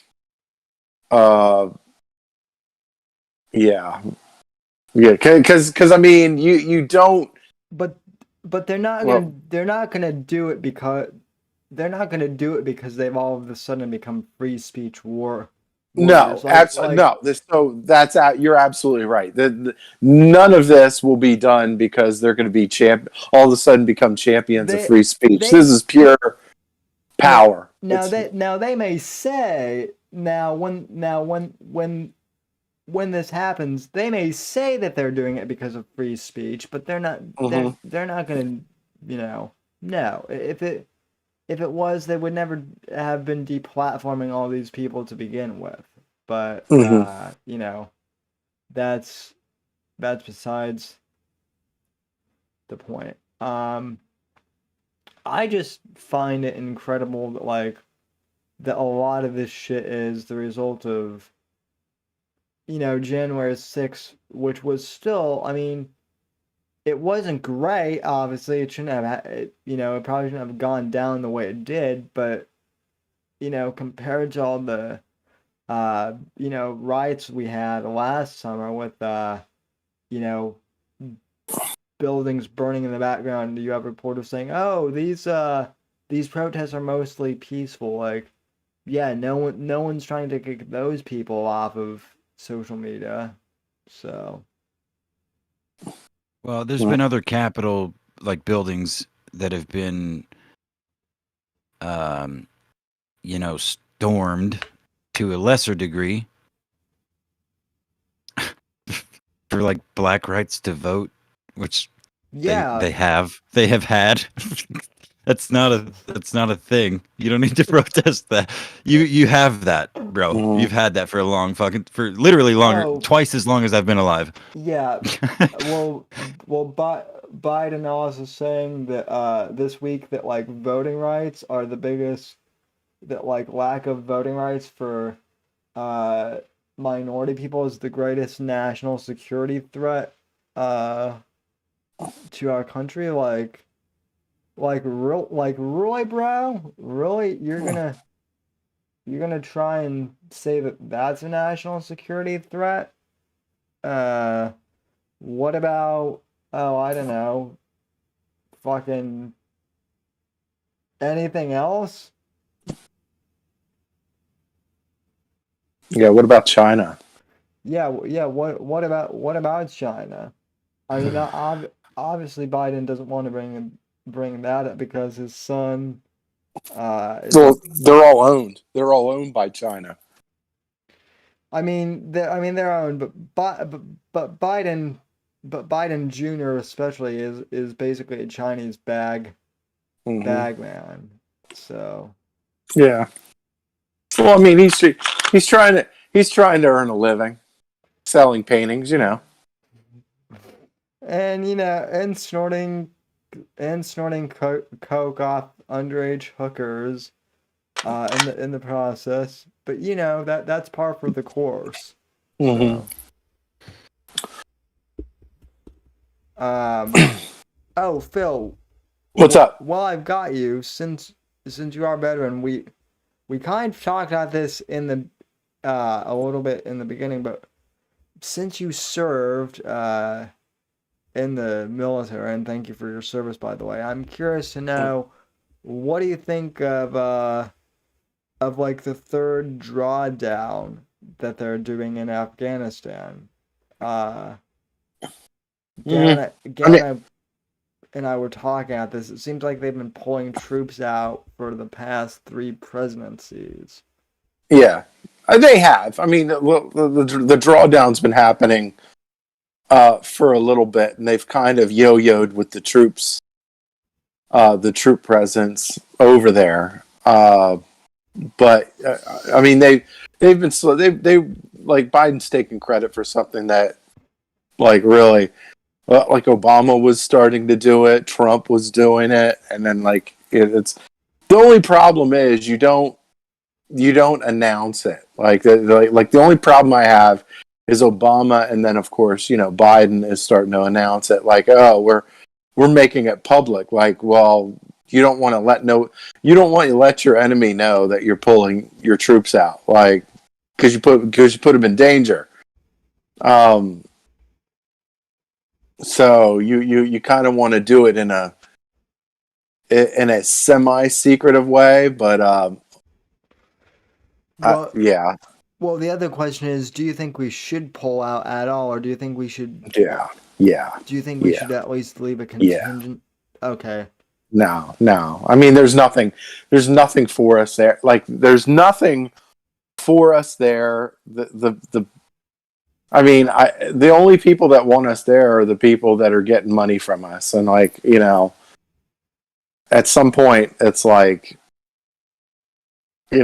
because I mean, you don't. But they're not gonna do it because they've all of a sudden become free speech warriors. No, absolutely no. You're absolutely right. None of this will be done because they're going to be all of a sudden become champions of free speech. This is pure power. Now they may say when this happens, they may say that they're doing it because of free speech, but they're not. They're not going to. No. If it was, they would never have been deplatforming all these people to begin with. But that's besides the point. I just find it incredible that that a lot of this shit is the result of, January 6th, which was still, I mean, it wasn't great, obviously. It shouldn't have, it probably shouldn't have gone down the way it did, but, compared to all the, riots we had last summer with, you know, buildings burning in the background, you have reporters saying, "Oh, these protests are mostly peaceful." Like, yeah, no one's trying to kick those people off of social media. So, Well, there's been other Capitol like buildings that have been, um, stormed to a lesser degree for like black rights to vote, which yeah, they have had. That's not a thing. You don't need to protest that. You have that, bro. You've had that for for literally longer, oh, twice as long as I've been alive. yeah. Well, Biden also saying that this week that like voting rights are the biggest, that like lack of voting rights for uh minority people is the greatest national security threat uh to our country. Really, bro? Really? You're gonna try and say that that's a national security threat? Uh, what about, oh, I don't know, fucking anything else? Yeah, what about China? Yeah, yeah. What about China? I mean, obviously Biden doesn't want to bring that up because his son, is Well, they're all owned. They're all owned by China. they're owned, but Biden, Jr. especially is basically a Chinese bag man. So Yeah. Well, I mean, he's trying to earn a living selling paintings. and snorting coke off underage hookers, in the process. But that's par for the course. Mm-hmm. So um oh, Phil, What's up? well, I've got you, since you are a veteran. We kind of talked about this in the a little bit in the beginning, but since you served in the military, and thank you for your service, by the way, I'm curious to know, what do you think of like the third drawdown that they're doing in Afghanistan? Uh, Gana, I mean, Gana and I were talking about this. It seems like they've been pulling troops out for the past 3 presidencies. yeah, they have. I mean, the drawdown's been happening for a little bit, and they've kind of yo-yoed with the troop presence over there. But I mean, they've been slow. They like Biden's taking credit for something that like really. Like Obama was starting to do it, Trump was doing it, and then like it's the only problem is you don't announce it. Like the only problem I have is Obama, and then of course Biden is starting to announce it. Like, oh, we're making it public. Like, well, you don't want to let your enemy know that you're pulling your troops out, like because you put them in danger. So you kind of want to do it in a semi-secretive way, but Well, yeah, well, the other question is, do you think we should pull out at all, or do you think we should? yeah, yeah, Do you think we yeah, should at least leave a yeah. contingent? Okay. No. I mean, there's nothing for us there. Like, there's nothing for us there. I mean, the only people that want us there are the people that are getting money from us, and like at some point, it's like you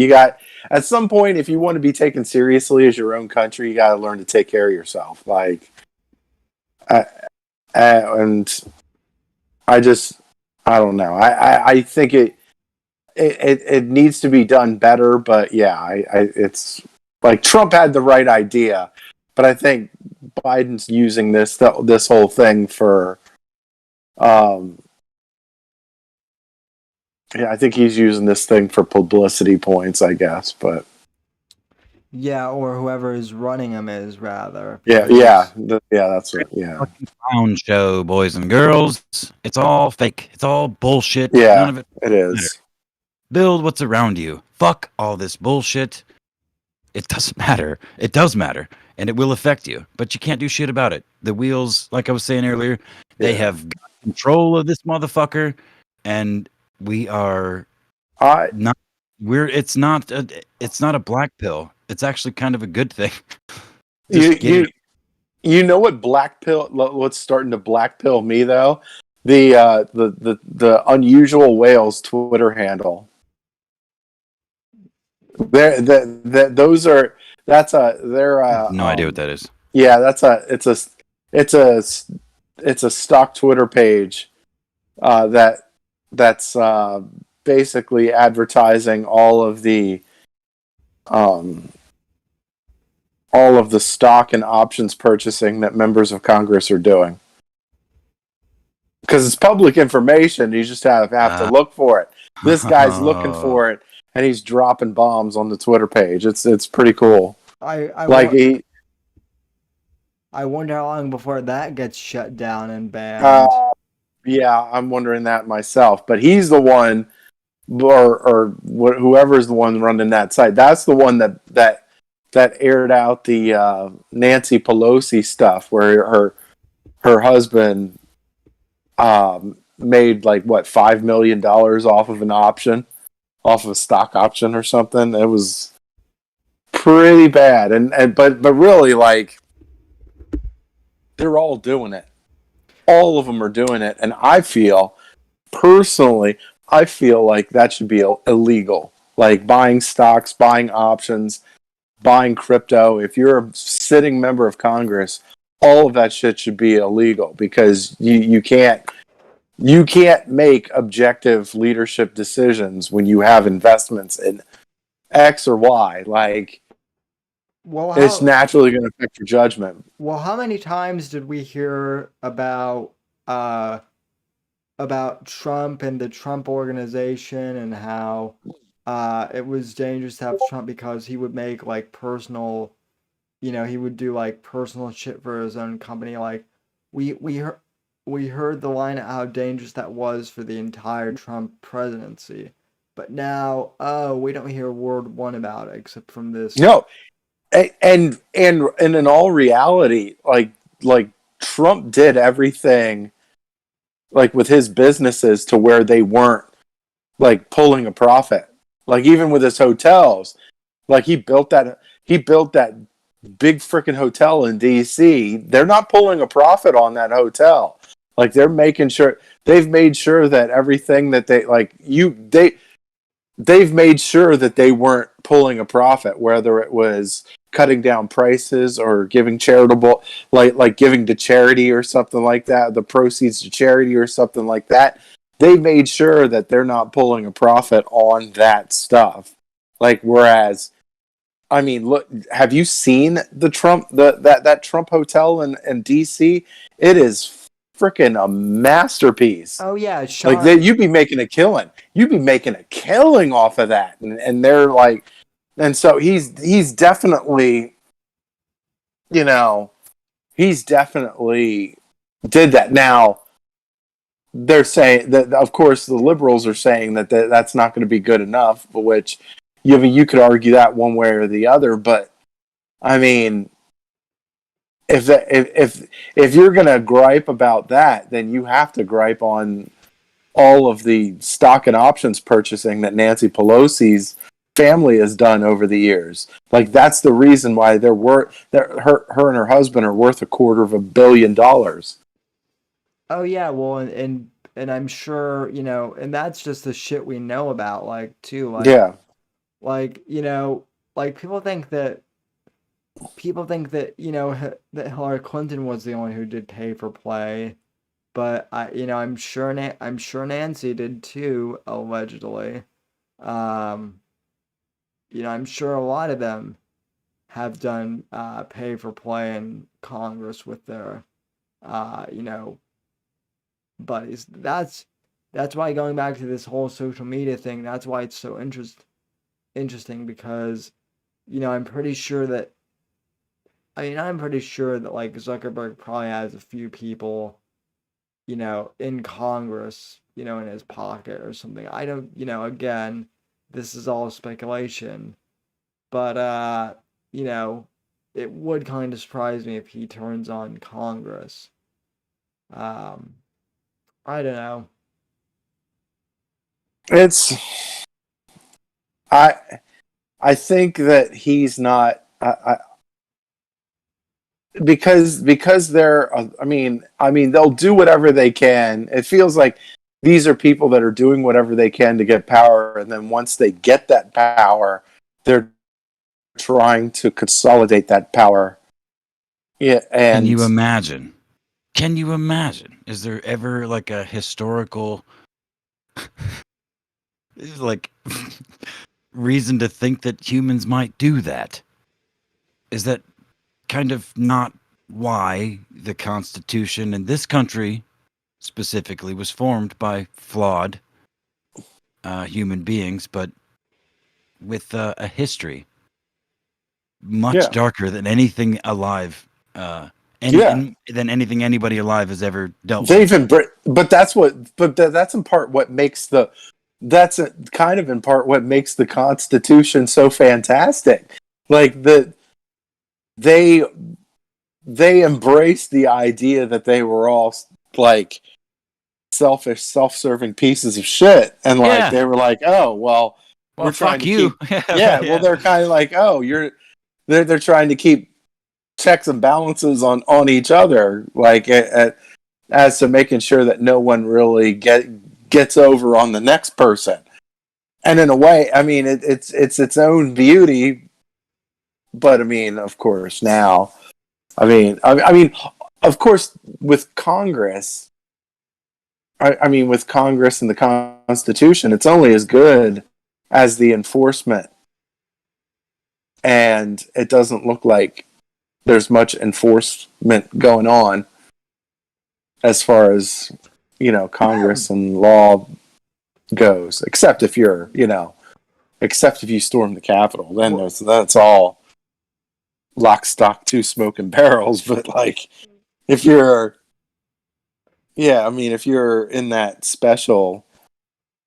got at some point, if you want to be taken seriously as your own country, you got to learn to take care of yourself. Like, and I don't know. I think it needs to be done better. But yeah, it's like Trump had the right idea, but I think Biden's using this whole thing for, yeah, I think he's using this thing for publicity points, I guess. But Yeah, or whoever is running him is rather. yeah, that's what, yeah, Fucking clown show, boys and girls. It's all fake. It's all bullshit. None yeah, of it it matters. is. Build what's around you. Fuck all this bullshit. It doesn't matter. It does matter, and it will affect you, but you can't do shit about it. The wheels, like I was saying earlier, they Yeah. have got control of this motherfucker, and we are I not. It's not a black pill. It's actually kind of a good thing. you Just get you it. you know what black pill? What's starting to black pill me though? The unusual whales Twitter handle. Those are that's a they're No idea what that is. yeah, it's a it's a stock Twitter page that's basically advertising um all of the stock and options purchasing that members of Congress are doing. Because it's public information, you just have to look for it. This guy's looking for it, and he's dropping bombs on the Twitter page. It's pretty cool. I wonder how long before that gets shut down and banned. Yeah, I'm wondering that myself. But he's the one, or whoever's the one running that site. That's the one that aired out the Nancy Pelosi stuff, where her husband made like what $5 million off of off of a stock option or something. It was pretty bad, but really, like, they're all doing it. All of them are doing it, and personally, I feel like that should be illegal. Like buying stocks, buying options, buying crypto. If you're a sitting member of Congress, all of that shit should be illegal, because you can't make objective leadership decisions when you have investments in X or Y. Like, it's naturally going to affect your judgment. Well, how many times did we hear about Trump and the Trump organization, and how it was dangerous to have Trump because he would make like personal, he would do like personal shit for his own company. Like we heard the line at how dangerous that was for the entire Trump presidency. But now, we don't hear word one about it except from this. No, and in all reality, like Trump did everything, like with his businesses, to where they weren't like pulling a profit. Like even with his hotels, like he built that big freaking hotel in DC. They're not pulling a profit on that hotel. Like they've made sure that everything that they've made sure that they weren't pulling a profit, whether it was cutting down prices or giving charitable, like giving to charity or something like that, the proceeds to charity or something like that. They made sure that they're not pulling a profit on that stuff. Like, whereas, I mean, look, have you seen that Trump hotel in DC? It is freaking a masterpiece. Oh yeah, like you'd be making a killing. You'd be making a killing off of that, and they're like, and so he's definitely, he's definitely did that. Now they're saying that, of course, the liberals are saying that that's not going to be good enough, but which you could argue that one way or the other. But I mean, if you're going to gripe about that, then you have to gripe on all of the stock and options purchasing that Nancy Pelosi's family has done over the years. Like, that's the her and her husband are worth $250 million. Oh yeah, well, and I'm sure, and that's just the shit we know about, like, too, like, Yeah. like, like people think that that Hillary Clinton was the only who did pay for play, but I'm sure Nancy did too, allegedly. Um, I'm sure a lot of them have done pay for play in Congress with their, buddies. That's why going back to this whole social media thing. That's why it's so interesting because, I'm pretty sure that. I'm pretty sure that like Zuckerberg probably has a few people, in Congress, in his pocket or something. I don't, again, this is all speculation, but you know, it would kind of surprise me if he turns on Congress. Um, I don't know. It's I I think that he's not because they're I mean they'll do whatever they can. It feels like these are people that are doing whatever they can to get power, and then once they get that power, they're trying to consolidate that power. Yeah, Can you and imagine? Can you imagine? Is there ever like a historical like reason to think that humans might do that? Is that kind of not why the Constitution in this country specifically was formed by flawed human beings, but with a history much yeah, darker than anything alive, yeah, than anything anybody alive has ever dealt they've with. but that's in part what makes the kind of in part what makes the Constitution so fantastic. Like they they embraced the idea that they were all like selfish, self-serving pieces of shit, and like Yeah. they were like, oh well, Well, we're trying fuck to you. keep yeah. Well, Yeah. they're kind of like, oh, they're trying to keep checks and balances on each other, like as to making sure that no one really gets over on the next person. And in a way, I mean, it's its own beauty, but I mean, of course, now, I mean, of course, with Congress, I mean, with Congress and the Constitution, it's only as good as the enforcement, and it doesn't look like there's much enforcement going on as far as Congress and law goes, except if you storm the Capitol, then Well, that's all lock, stock, two smoking barrels. But like, if you're, yeah, I mean, if you're in that special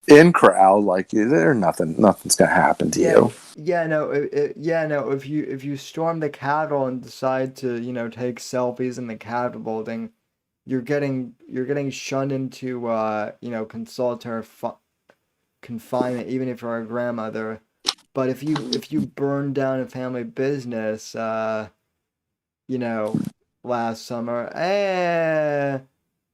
in crowd, like, nothing's gonna happen to yeah, you. yeah, no, yeah, no. If you storm the Capitol and decide to, take selfies in the Capitol building, you're getting shunned into consolatory confinement, even if you're a grandmother. But if you burn down a family business, you know, last summer,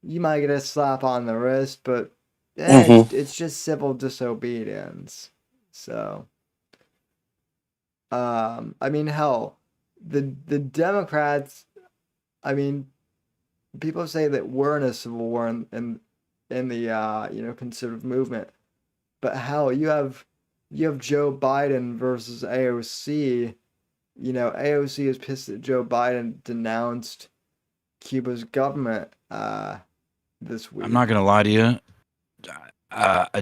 you might get a slap on the wrist, but Hmm. it's just civil disobedience. So, hell, the Democrats. I mean, people say that we're in a civil war in the conservative movement, but hell, you have Joe Biden versus AOC. AOC is pissed that Joe Biden denounced Cuba's government this I'm not week. gonna lie to you.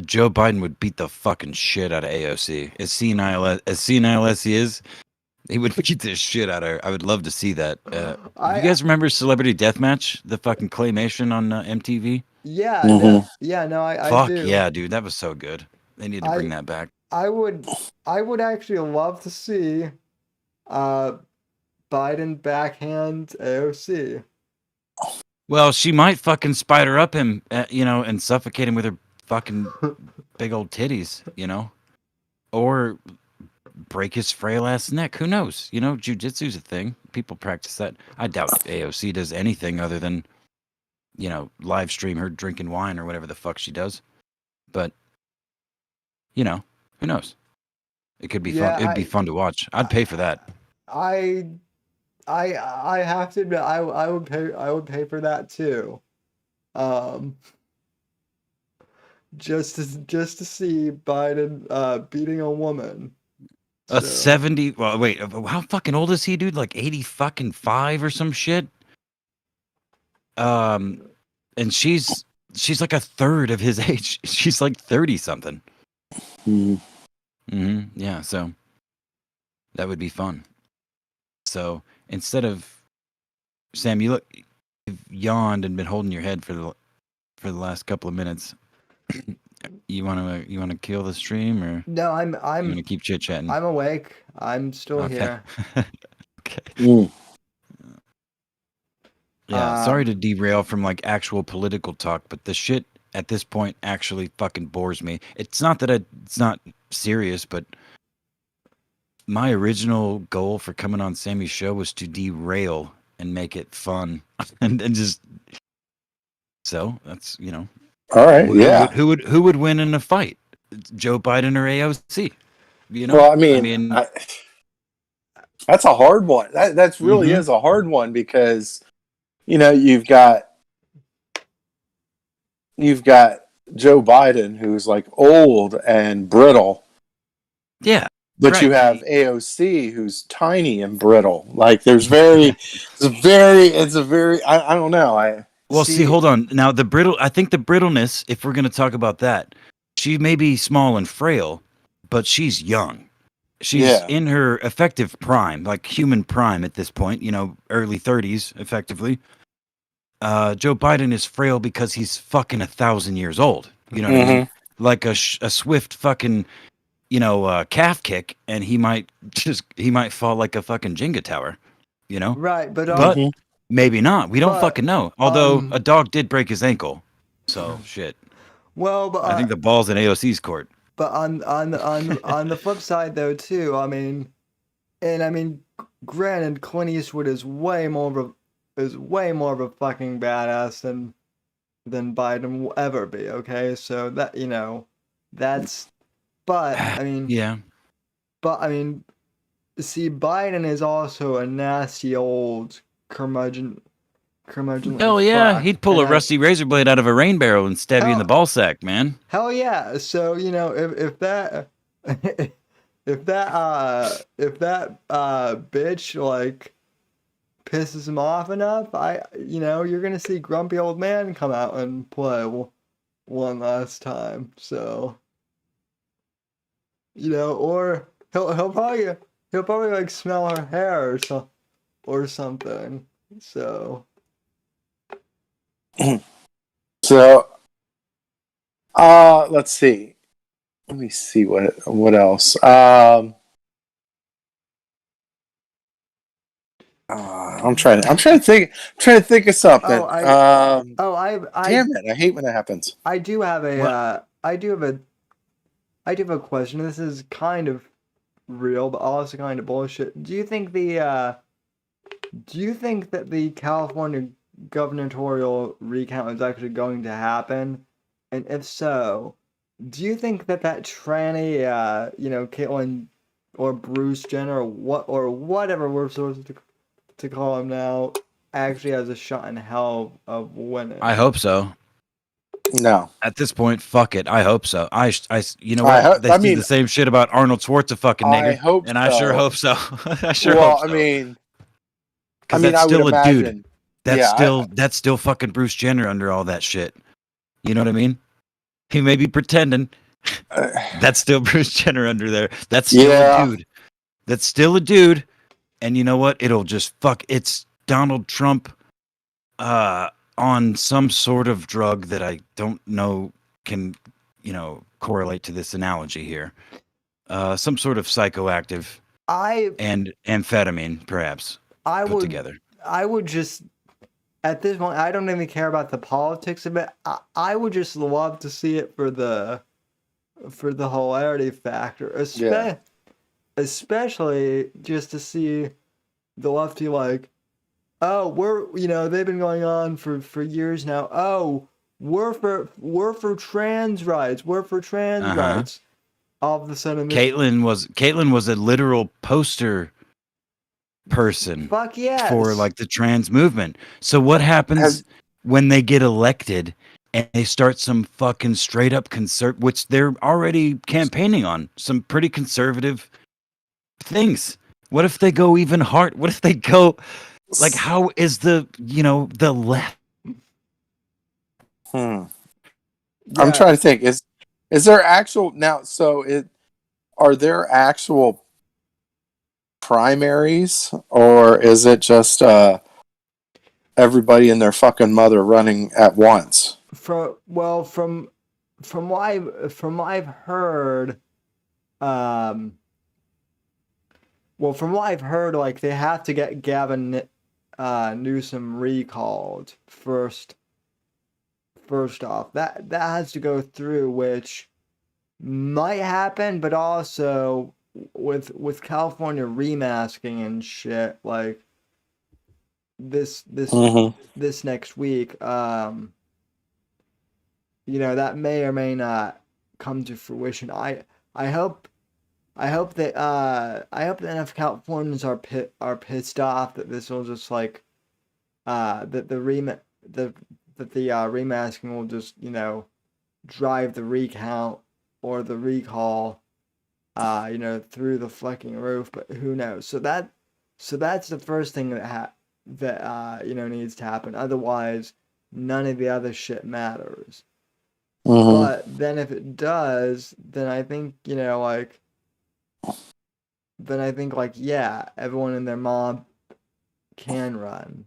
Joe Biden would beat the fucking shit out of AOC. As senile as he is, he would beat the shit out of her. I would love to see that. You I guys remember Celebrity Deathmatch, the fucking claymation on MTV? Yeah, no, Hmm. yeah, no, I Fuck do. yeah, dude, that was so good. They need to bring I that back. I would I would actually love to see uh Biden backhand AOC. Well, she might fucking spider up him, and suffocate him with her fucking big old titties, or break his frail ass neck. Who knows? Jujitsu's a thing. People practice that. I doubt AOC does anything other than, live stream her drinking wine or whatever the fuck she does. But, who knows? It could be fun. Yeah, It'd be fun to watch. I'd pay for that. I I have to admit I would pay for that too. Um just to see Biden beating a woman. A So 70. Well, wait. How fucking old is he, dude? Like 80 fucking 5 or some shit. And she's like a third of his age. She's like 30 something. Yeah. So that would be fun. So instead of Sam, you've yawned and been holding your head for the last couple of minutes. You wanna kill the stream, or no, you wanna keep chit chatting? I'm awake. I'm still Okay. here. Okay. Yeah, sorry Um, to derail from like actual political talk, but the shit at this point actually fucking bores me. It's not that it's not serious, but my original goal for coming on Sammy's show was to derail and make it fun, and just so that's All right. Yeah. who would win in a fight, Joe Biden or AOC? Well, I mean, that's a hard one. That's really is a hard one because you've got Joe Biden, who's like old and brittle. Yeah. But right. you have AOC, who's tiny and brittle. Like it's a very I don't know. See, hold on. Now I think the brittleness, if we're gonna talk about that, she may be small and frail, but she's young. She's in her effective prime, like human prime at this point, early 30s, effectively. Joe Biden is frail because he's fucking 1,000 years old. You know what I mean? Like a swift fucking, calf kick, and he might fall like a fucking Jenga tower. Right, but maybe not. We don't fucking know. Although a dog did break his ankle, so shit. Well, but I think the ball's in AOC's court. But on the flip side, though, too, I mean, granted, Clint Eastwood is way more of a fucking badass than Biden will ever be. Okay, so that that's, but I mean, yeah, but I mean, see, Biden is also a nasty old curmudgeon. Hell yeah, he'd pull a rusty razor blade out of a rain barrel and stab you in the ball sack, man. Hell yeah! So if that bitch like pisses him off enough, you're gonna see grumpy old man come out and play one last time. So or he'll probably like smell her hair or something. So. So, let's see. Let me see what else. I'm trying to think of something. Damn it! I hate when that happens. I do have a question. This is kind of real, but also kind of bullshit. Do you think that the California gubernatorial recount is actually going to happen? And if so, do you think that tranny, Caitlyn or Bruce Jenner or whatever we're supposed to call him now, actually has a shot in hell of winning? I hope so. No. At this point, fuck it. I hope so. You know what? They do the same shit about Arnold Schwarzenegger. I hope and so. I sure hope so. I sure hope so. I mean, that's still a dude. That's that's still fucking Bruce Jenner under all that shit. You know what I mean? He may be pretending. That's still Bruce Jenner under there. That's still a dude. That's still a dude. And you know what? It'll just it's Donald Trump on some sort of drug that I don't know can, correlate to this analogy here. Some sort of psychoactive and amphetamine, perhaps, put together. I would just, at this point, I don't even care about the politics of it. I would just love to see it for the hilarity factor, especially just to see the lefty like, oh, they've been going on for years now. Oh, we're for trans rights. We're for trans rights. All of a sudden, Caitlyn was a literal poster person. Fuck yes. For like the trans movement. So what happens when they get elected? and they start some fucking straight up which they're already campaigning on some pretty conservative things. What if they go even hard? What if they go like, how is the left? I'm Yeah, trying to think. Is there actual now? Are there actual primaries, or is it just everybody and their fucking mother running at once? from what I've heard, um, from what I've heard, like they have to get Gavin Newsom recalled first. First off, that has to go through, which might happen, but also with California remasking and shit, like this this Mm-hmm. this next week, that may or may not come to fruition. I hope I hope that enough Californians are pissed off that this will just like that the remasking will just drive the recount or the recall through the fucking roof. But who knows? So that's the first thing that needs to happen. Otherwise, none of the other shit matters. Mm-hmm. But then if it does, then I think yeah, everyone and their mom can run.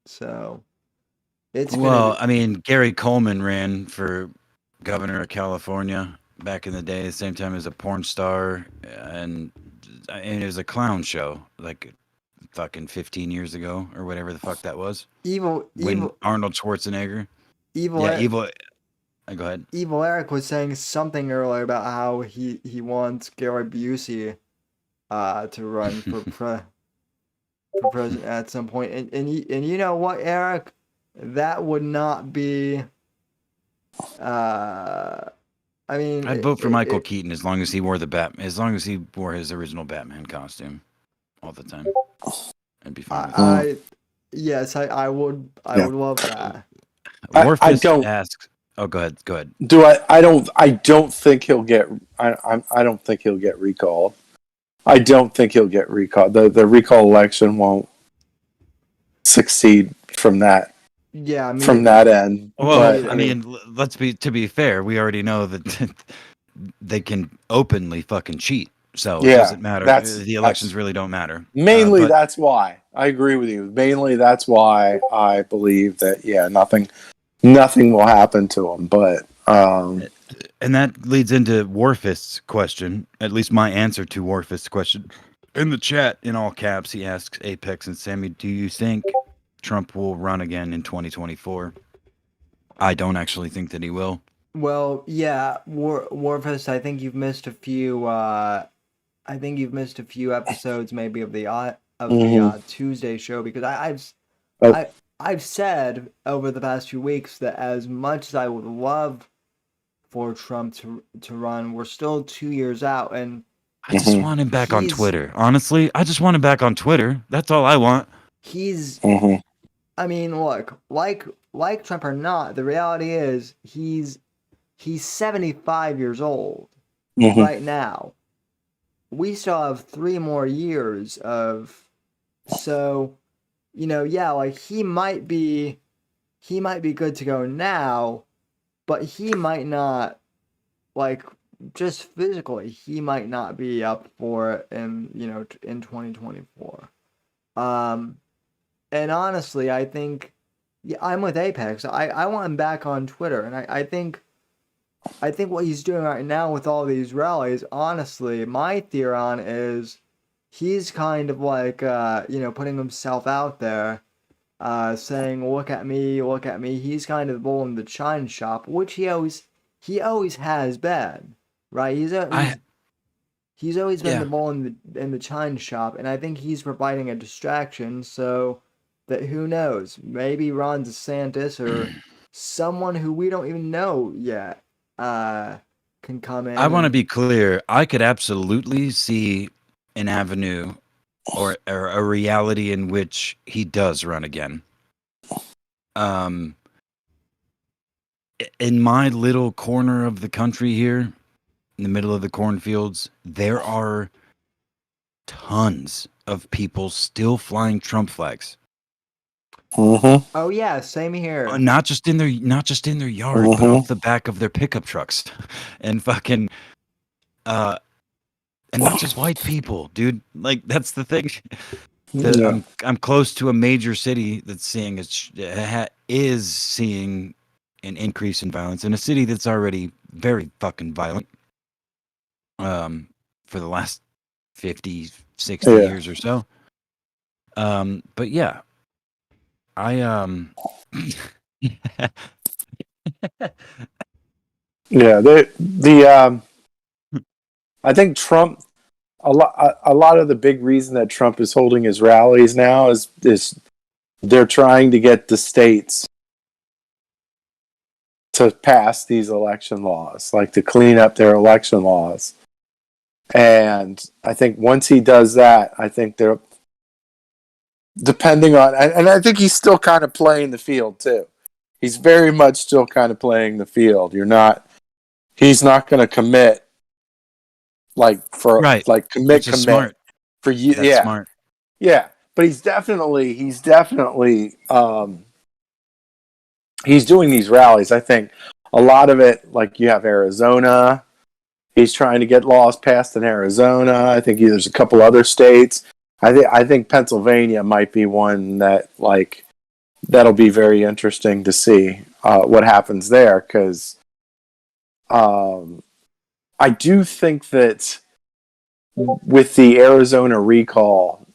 So it's Well, gonna I mean, Gary Coleman ran for governor of California back in the day, the same time as a porn star, and it was a clown show, like fucking 15 years ago or whatever the fuck that was. evil When evil Arnold Schwarzenegger, evil yeah, Eric, evil. Go ahead. Evil Eric was saying something earlier about how he wants Gary Busey to run for president at some point. And you know what, Eric? That would not be. I mean, I'd vote for Michael Keaton as long as he wore as long as he wore his original Batman costume all the time. I'd be fine with that. Yes, I would Yeah. love that. I Warfist don't. asks. Oh, go ahead. Go ahead. I don't think he'll get. I don't think he'll get recalled. I don't think he'll get recalled. The recall election won't succeed from that Yeah, me from that end. Well, But I mean, to be fair, we already know that they can openly fucking cheat. So it yeah, doesn't matter. The elections that's really don't matter. mainly But that's why I agree with you. Mainly that's why I believe that nothing will happen to him. But and that leads into Warfist's question. At least my answer to Warfist's question in the chat in all caps. He asks Apex and Sammy, "Do you think Trump will run again in 2024?" I don't actually think that he will. Well, yeah, Warfist. I think you've missed a few. I think you've missed a few episodes, maybe of the Tuesday show, because oh, I've said over the past few weeks that as much as I would love for Trump to run, we're still 2 years out, and I just want him back on he's Twitter. Honestly, I just want him back on Twitter. That's all I want. he's. mhm. I mean, look, like Trump or not, the reality is he's 75 years old right now. We still have 3 more years of, so yeah, like he might be good to go now, but he might not, like, just physically he might not be up for it in 2024. And honestly, I think, yeah, I'm with Apex. I want him back on Twitter, and I think what he's doing right now with all these rallies, honestly, my theory on is he's kind of like, putting himself out there, saying, look at me, look at me. He's kind of the bull in the china shop, which he always has been, right? He's always been Yeah. the bull in the china shop, and I think he's providing a distraction so that, who knows, maybe Ron DeSantis or someone who we don't even know yet can come in. I want to be clear. I could absolutely see an avenue or a reality in which he does run again. in my little corner of the country here, in the middle of the cornfields, there are tons of people still flying Trump flags. Mm-hmm. Oh yeah, same here. Not just in their yard, but off the back of their pickup trucks, and fucking, and not just white people, dude. Like that's the thing. Yeah. I'm close to a major city that's seeing is seeing an increase in violence in a city that's already very fucking violent. For the last 50, 60 Yeah. years or so. But yeah, I Yeah. I think Trump. A lot of the big reason that Trump is holding his rallies now is they're trying to get the states to pass these election laws, like to clean up their election laws. And I think once he does that, I think they're depending on, and I think he's still kind of playing the field too. He's very much still kind of playing the field. He's not going to commit right, commit which is smart. for you. That's Yeah, smart. yeah. But he's definitely he's doing these rallies. I think a lot of it, like you have Arizona. He's trying to get laws passed in Arizona. I think there's a couple other states. I think Pennsylvania might be one that that'll be very interesting to see what happens there, because I do think that with the Arizona recall,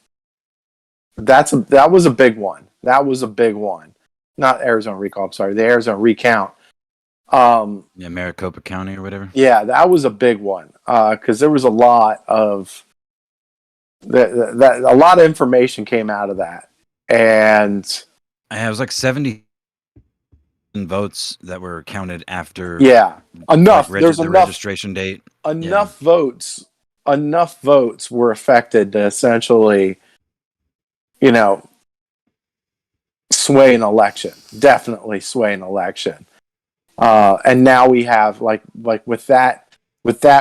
that was a big one. That was a big one. Not Arizona recall. I'm sorry, the Arizona recount. Yeah, Maricopa County or whatever. Yeah, that was a big one because there was a lot of a lot of information came out of that, and it was like 70 votes that were counted after. Yeah, enough. There's the registration date. Enough votes. Enough votes were affected to essentially, sway an election. Definitely sway an election. And now we have like with that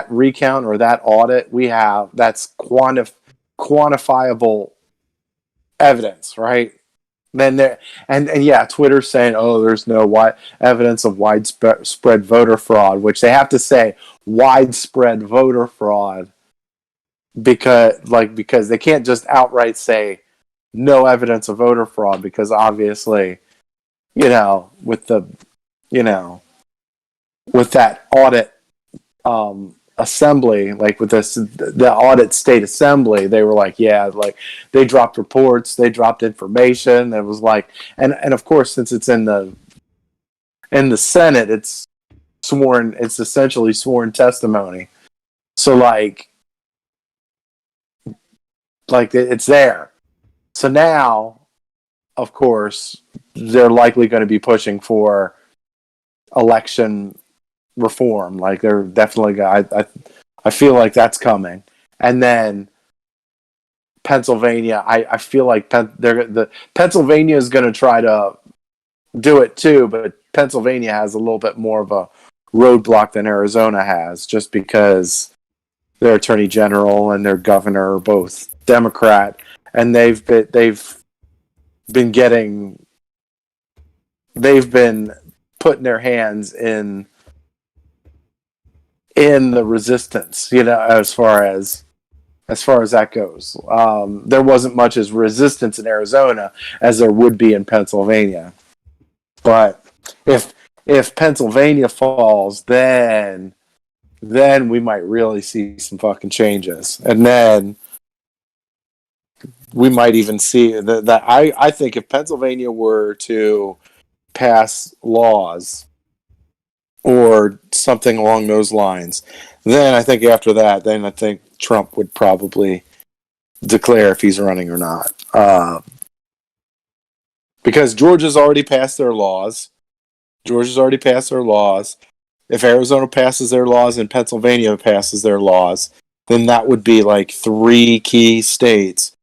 recount or that audit, we have that's quantifiable evidence, right? Then there and yeah, Twitter's saying, "Oh, there's no evidence of widespread voter fraud," which they have to say widespread voter fraud because they can't just outright say no evidence of voter fraud, because obviously, with that audit assembly, like with the audit state assembly, they were like, yeah, like they dropped reports, they dropped information. It was like, and of course, since it's in the Senate, it's essentially sworn testimony. So like it's there. So now, of course, they're likely going to be pushing for election reform. Like they're definitely, I feel like that's coming. And then Pennsylvania, I feel like Pennsylvania is going to try to do it too, but Pennsylvania has a little bit more of a roadblock than Arizona has, just because their attorney general and their governor are both Democrat, and they've been putting their hands in the resistance, as far as that goes. There wasn't much as resistance in Arizona as there would be in Pennsylvania. But if Pennsylvania falls, then we might really see some fucking changes. And then we might even see that I think if Pennsylvania were to pass laws or something along those lines, then I think after that, then I think Trump would probably declare if he's running or not. Because Georgia's already passed their laws. If Arizona passes their laws and Pennsylvania passes their laws, then that would be like 3 key states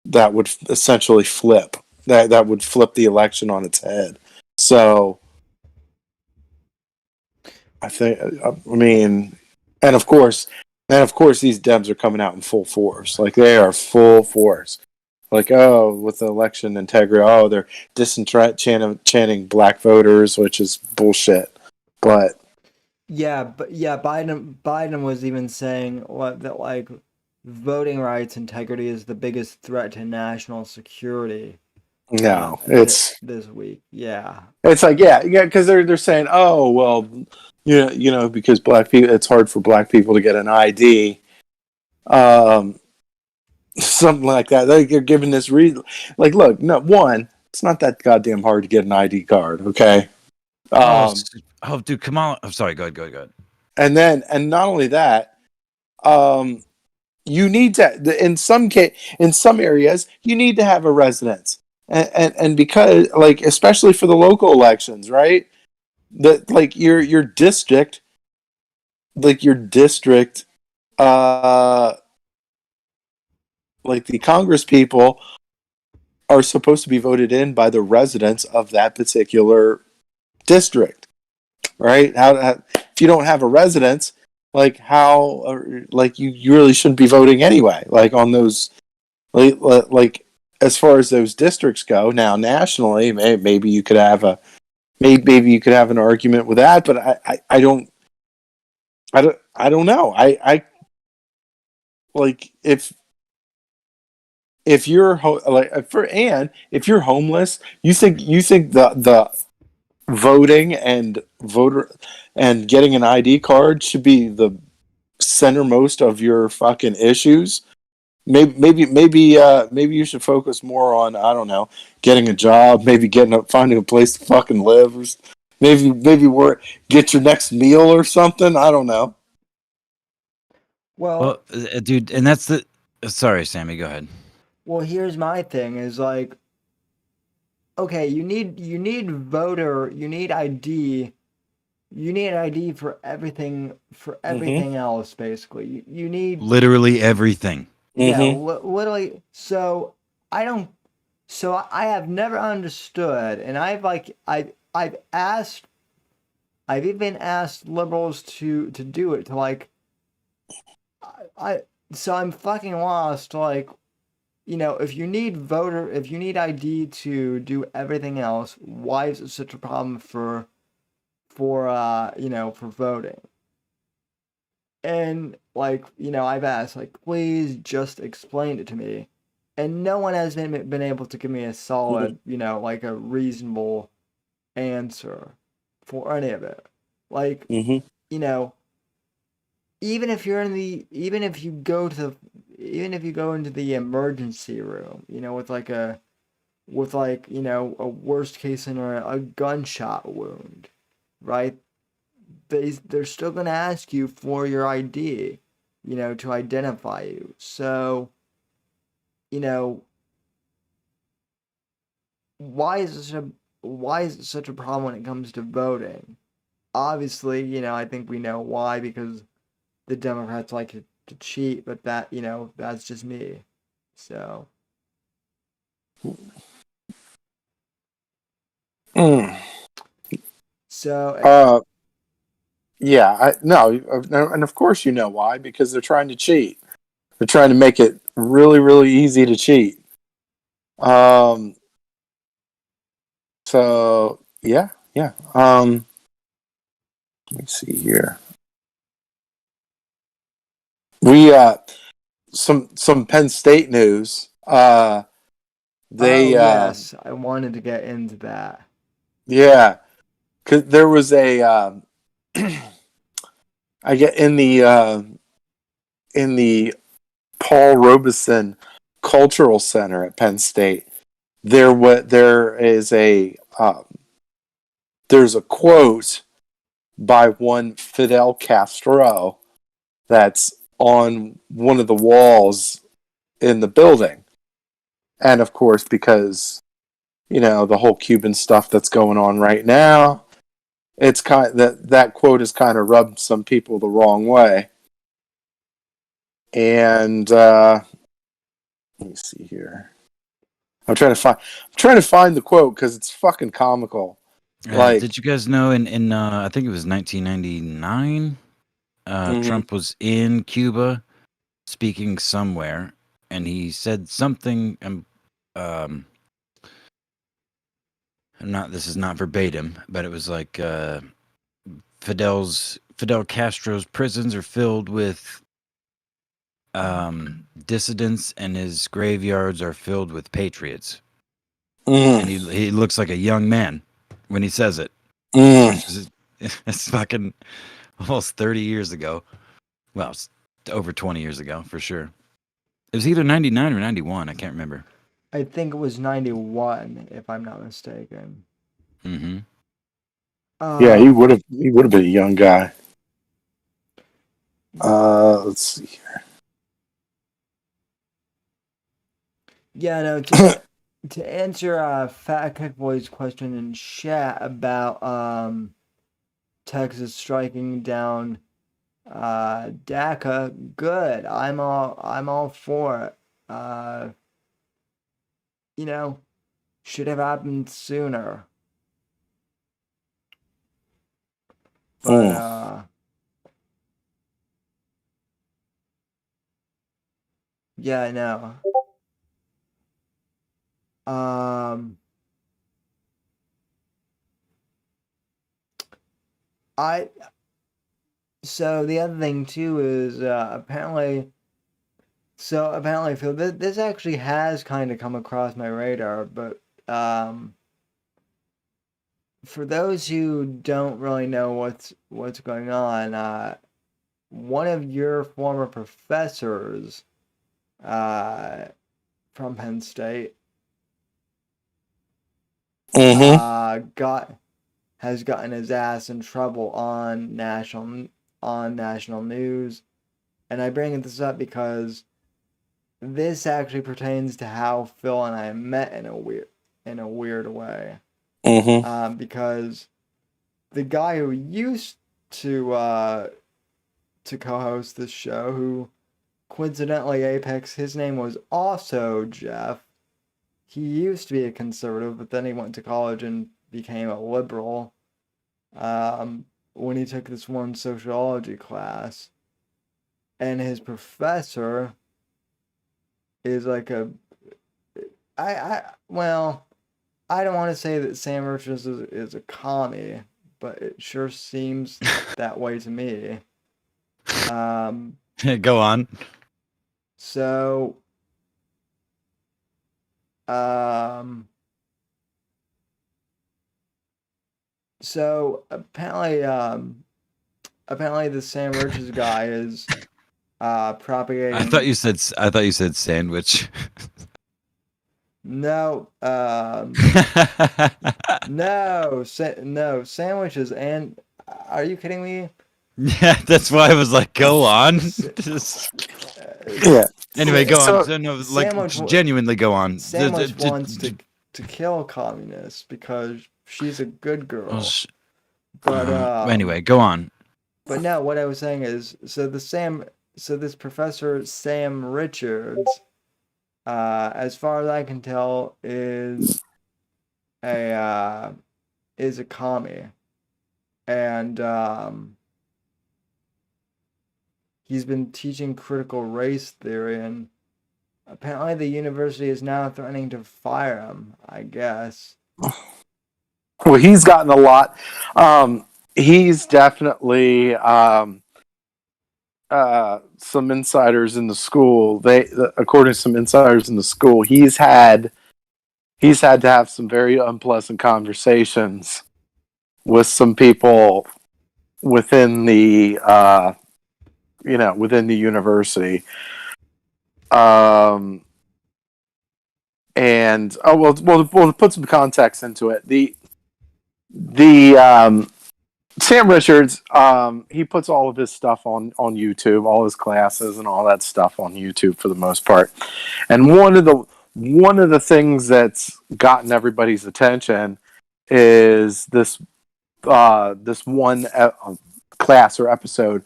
that would essentially flip. That would flip the election on its head. So I think. I mean, and of course, these Dems are coming out in full force. Like they are full force. Like, oh, with the election integrity, oh, they're disenchanting black voters, which is bullshit. But Biden was even saying that like voting rights integrity is the biggest threat to national security. no, This week. Yeah. it's like because they're saying, oh, well, because black people, it's hard for black people to get an ID, something like that. They're giving this reason. Like, look, no, one, it's not that goddamn hard to get an ID card, okay? Dude, come on. I'm sorry. Go ahead. And not only that, you need to in some areas you need to have a residence, and because like especially for the local elections, right? That like your district, uh, like the Congress people are supposed to be voted in by the residents of that particular district, right? How if you don't have a residence, like how like you really shouldn't be voting anyway, like on those like as far as those districts go. Now nationally, maybe you could have maybe you could have an argument with that, but I don't know. I like if you're if you're homeless, you think the voting and voter and getting an ID card should be the centermost of your fucking issues. Maybe you should focus more on, I don't know, getting a job, maybe finding a place to fucking live, or maybe get your next meal or something. I don't know. Well, Dude, and that's the. Sorry, Sammy. Go ahead. well, here's my thing: is like, okay, you need ID. You need an ID for everything else, basically. You need Literally everything. literally. So I don't. So I have never understood, and I've asked. I've even asked liberals to do it to like. So I'm fucking lost. Like, if you need ID to do everything else, why is it such a problem for for voting? And like, I've asked, like, please just explain it to me. And no one has been able to give me a solid, like a reasonable answer for any of it. Like, you know, even if you go into the emergency room, with a worst case scenario, a gunshot wound, right? They're still gonna ask you for your ID, to identify you. So, you know, why is it such a problem when it comes to voting? Obviously, I think we know why, because the Democrats like to cheat, but that's just me. So. So. Yeah, no, and of course you know why, because they're trying to cheat. They're trying to make it really, really easy to cheat. So yeah. Let me see here. We some Penn State news. They Yes, I wanted to get into that. Yeah, because there was a I get in the Paul Robeson Cultural Center at Penn State. There is there's a quote by one Fidel Castro that's on one of the walls in the building, and of course because the whole Cuban stuff that's going on right now, it's that quote has kind of rubbed some people the wrong way. And let me see here. I'm trying to find the quote because it's fucking comical. Like, Did you guys know in I think it was 1999, mhm. Trump was in Cuba speaking somewhere, and he said something. Um, not this is not verbatim, but it was like Fidel Castro's prisons are filled with dissidents, and his graveyards are filled with patriots. And he looks like a young man when he says it, which is it's fucking almost 30 years ago. Well, it's over 20 years ago for sure. It was either 99 or 91. I can't remember. I think it was 91, if I'm not mistaken. Mm-hmm. Yeah, he Um, would have been a young guy. Let's see. yeah, no, to answer Fat Kick Boy's question in chat about Texas striking down DACA, good. I'm all for it. You know, should have happened sooner. But yeah, I know. I So the other thing too is apparently. So apparently, Phil, this actually has kind of come across my radar, but um, for those who don't really know what's going on, one of your former professors uh, from Penn State got has gotten his ass in trouble on national news, and I bring this up because this actually pertains to how Phil and I met in a weird way. Because the guy who used to co-host this show, who coincidentally Apex, his name was also Jeff. He used to be a conservative, but then he went to college and became a liberal. When he took this one sociology class, and his professor is like well, I don't want to say that Sam Richards is a commie, but it sure seems that way to me. Go on. So, apparently the Sam Richards guy is propagating. I thought you said sandwich. No, no sandwiches. And are you kidding me? Yeah, that's why I was like, go on. Yeah. Anyway, go on. So- So, no, like, Sandwich genuinely go on. Sandwich wants to kill communists because she's a good girl. But anyway, go on. But no, what I was saying is, so this professor Sam Richards, as far as I can tell, is a commie, and he's been teaching critical race theory, and apparently the university is now threatening to fire him, I guess. Well, he's gotten a lot. He's definitely some insiders in the school. According to some insiders in the school, he's had to have some very unpleasant conversations with some people within the within the university. And we'll put some context into it. The Sam Richards, he puts all of his stuff on YouTube, all his classes and all that stuff on YouTube for the most part. And one of the things that's gotten everybody's attention is this one class or episode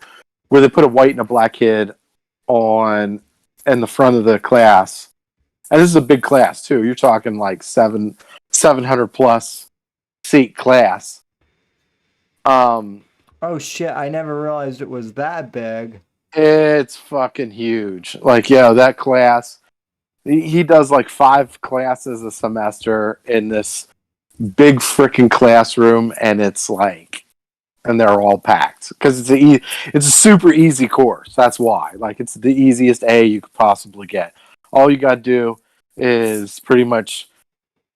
where they put a white and a black kid in the front of the class. And this is a big class too. You're talking like 700 plus seat class. Oh shit! I never realized it was that big. It's fucking huge. Like, yeah, that class. He does like 5 classes a semester in this big freaking classroom, and it's like, and they're all packed because it's a super easy course. That's why. Like, it's the easiest A you could possibly get. All you got to do is pretty much,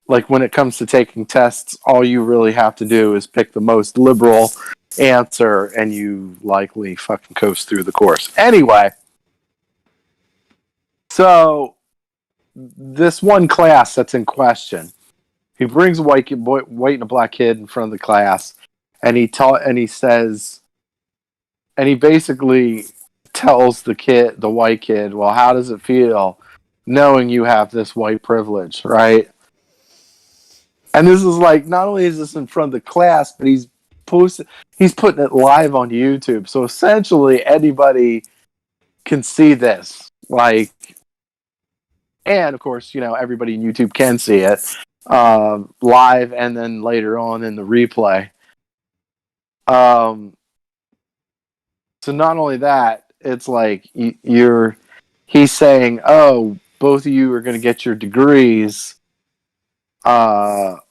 like, when it comes to taking tests, all you really have to do is pick the most liberal answer, and you likely fucking coast through the course. Anyway, so this one class that's in question, he brings a white and a black kid in front of the class, and he says, and he basically tells the white kid, well, how does it feel knowing you have this white privilege, right? And this is like, not only is this in front of the class, but he's putting it live on YouTube. So essentially anybody can see this. Like, and of course, everybody in YouTube can see it live, and then later on in the replay. So not only that, it's like he's saying, oh, both of you are going to get your degrees, but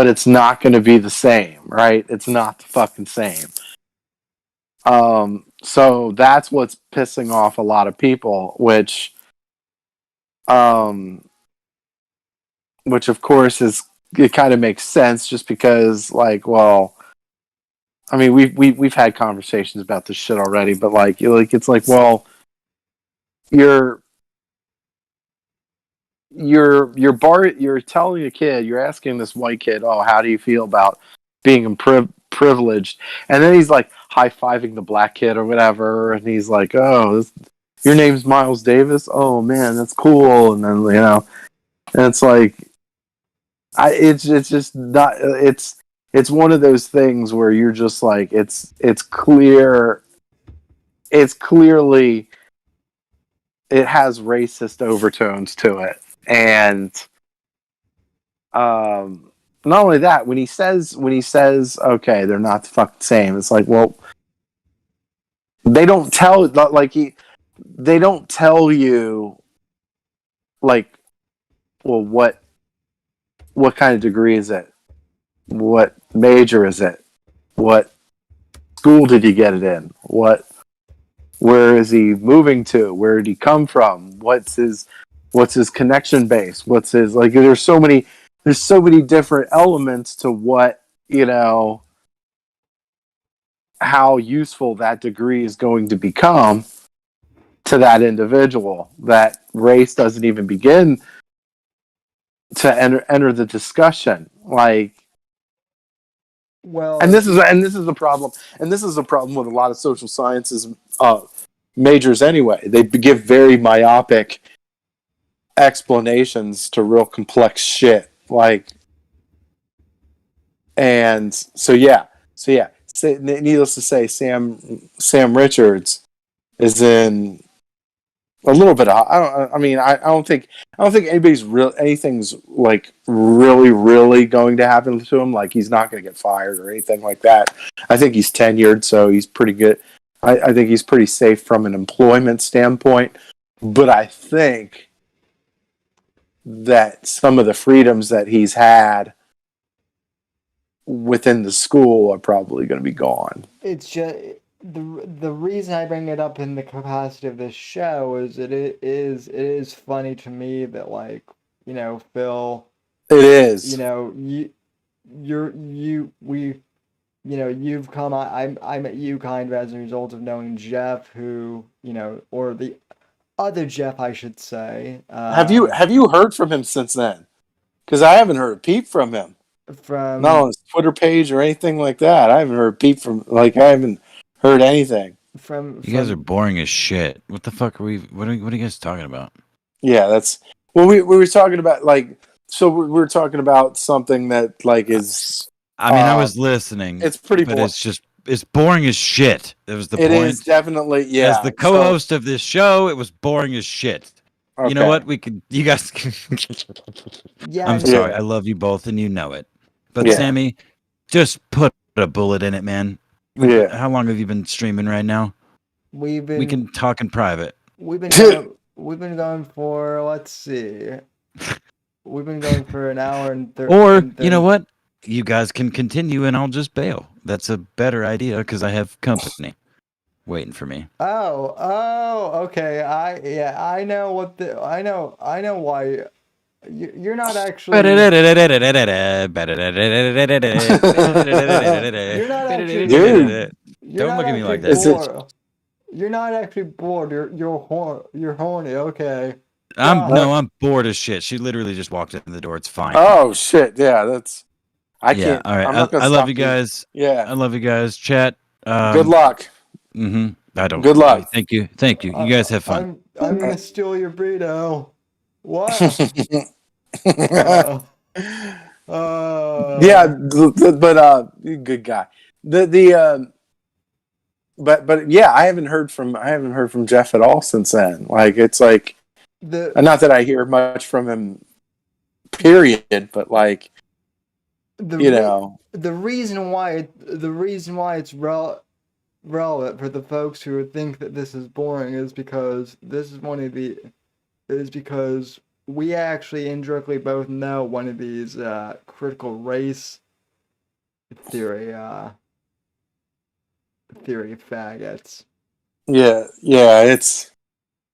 it's not going to be the same, right? It's not the fucking same. So that's what's pissing off a lot of people, which of course it kind of makes sense, just because, like, well, I mean, we've had conversations about this shit already, but it's like, well, you're telling a kid, you're asking this white kid, oh, how do you feel about being privileged? And then he's like high-fiving the black kid or whatever, and he's like, oh, your name's Miles Davis? Oh man, that's cool. And then, and it's like, it's just not, it's one of those things where you're just like, it's clearly, it has racist overtones to it. And not only that, when he says, okay, they're not the fucking same, it's like, well, they don't tell you, like, well, what kind of degree is it? What major is it? What school did you get it in? Where is he moving to? Where did he come from? What's his connection base? What's his, like, there's so many different elements to what, how useful that degree is going to become to that individual, that race doesn't even begin to enter the discussion. Like, Well, and this is the problem. And this is the problem with a lot of social sciences majors anyway. They give very myopic explanations to real complex shit. Like, and so yeah. Needless to say, Sam Richards is in a little bit of, I don't think anything's like really going to happen to him. Like, he's not going to get fired or anything like that. I think he's tenured, so he's pretty good. I think he's pretty safe from an employment standpoint. But I think that some of the freedoms that he's had within the school are probably going to be gone. it's just the reason I bring it up in the capacity of this show is it is funny to me that, like, Phil, It is. You've come. I met you kind of as a result of knowing Jeff, who, or the other Jeff, I should say. Have you heard from him since then? Because I haven't heard a peep from him. From Not on his Twitter page or anything like that. I haven't heard a peep from, like, I haven't heard anything. You guys are boring as shit. What the fuck are we? What are you guys talking about? Yeah, that's, well, we were talking about, like, so we were talking about something that, like, is. I mean, I was listening. It's pretty but boring. it's boring as shit. That was the point. It is definitely, yeah. As the co-host of this show, it was boring as shit. Okay. You know what? You guys can. Yeah, I'm sorry. I love you both, and you know it. But Yeah. Sammy, just put a bullet in it, man. Yeah. How long have you been streaming right now? We We can talk in private. We've been going for, let's see. We've been going for an hour and 30. Or, you know what? You guys can continue and I'll just bail. That's a better idea because I have company waiting for me. Okay. I know I know why you're not actually Dude, Don't look at me like that. Is it- bored. You're not actually bored. You're horny. Okay. I'm bored as shit. She literally just walked in the door. It's fine. Oh shit! Yeah, that's. I Yeah, can't. all right. I'm not gonna I stop love you guys. Yeah. I love you guys. Chat. Good luck. I don't. Good luck. Thank you. You guys have fun. I'm gonna steal your burrito. What? Yeah, but good guy. But yeah, I haven't heard from Jeff at all since then. Like it's like, not that I hear much from him. Period. But like, the reason why it's relevant for the folks who think that this is boring is because we actually indirectly both know one of these critical race theory faggots. Yeah, it's.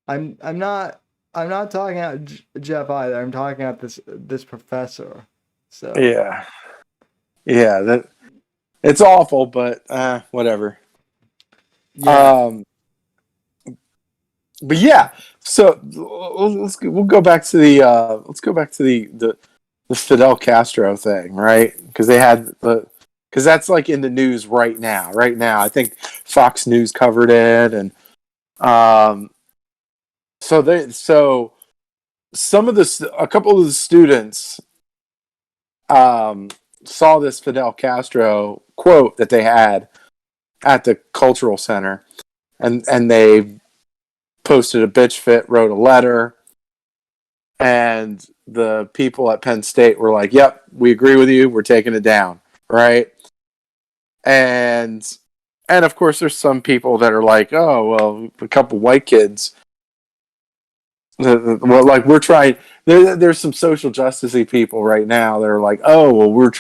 I'm not talking about Jeff either. I'm talking about this professor. So Yeah, that it's awful, but whatever. yeah. But yeah, so we'll go back to the Fidel Castro thing, right? Because because that's like in the news right now. Right now, I think Fox News covered it, and so a couple of the students saw this Fidel Castro quote that they had at the cultural center, and they posted a bitch fit, wrote a letter, and the people at Penn State were like, "Yep, we agree with you. We're taking it down." Right? And of course, there's some people that are like, "Oh, well, a couple white kids." Well, like we're trying. There's some social justicey people right now that are like, "Oh, well, we've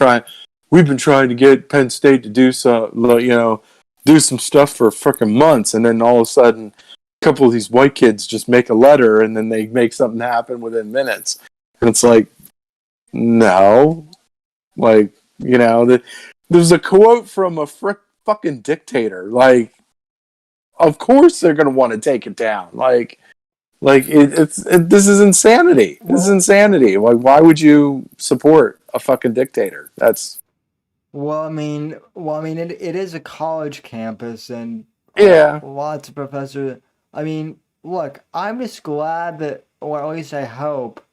been trying to get Penn State to do some stuff for freaking months, and then all of a sudden, a couple of these white kids just make a letter, and then they make something happen within minutes." And it's like, no, like there's a quote from a fucking dictator. Like, of course they're gonna want to take it down. Like this is insanity. This is insanity. Like, why would you support a fucking dictator? That's. Well, I mean, it is a college campus, and Yeah. lots of professors. I mean, look, I'm just glad that, or at least I hope,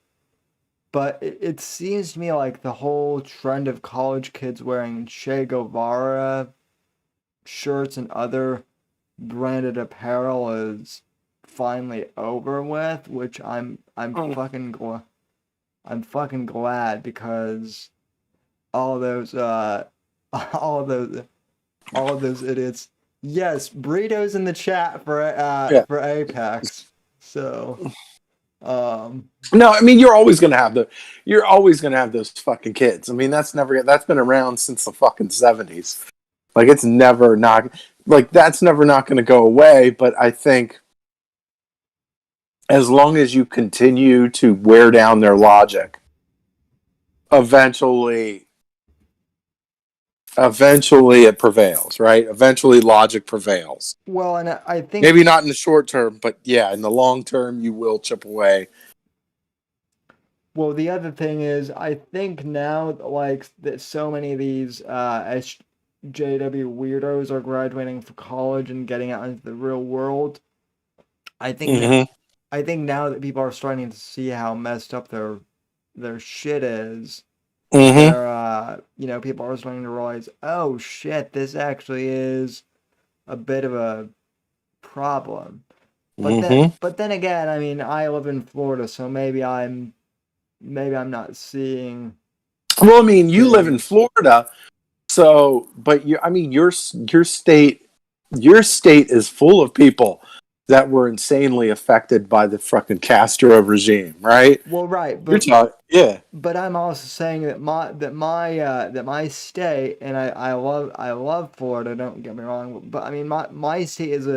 but it seems to me like the whole trend of college kids wearing Che Guevara shirts and other branded apparel is finally over with, which I'm fucking glad, because all those idiots. Yes, burritos in the chat for Apex. So, No, I mean you're always gonna have those fucking kids. I mean that's been around since the fucking 70s. Like it's never not that's never not gonna go away. But I think as long as you continue to wear down their logic, eventually it prevails, right? Eventually logic prevails. well, and I think Maybe not in the short term, but yeah, in the long term you will chip away. Well, the other thing is, I think now, like, that so many of these SJW weirdos are graduating from college and getting out into the real world. I think now that people are starting to see how messed up their shit is, people are starting to realize, oh shit, this actually is a bit of a problem. But then again, I mean, I live in Florida, so maybe I'm not seeing. Well, I mean, you live in Florida, so but your state is full of people that were insanely affected by the fucking Castro regime, right? Well, right, You're talking, yeah, but I'm also saying that my state, and I love Florida. Don't get me wrong, but I mean my state is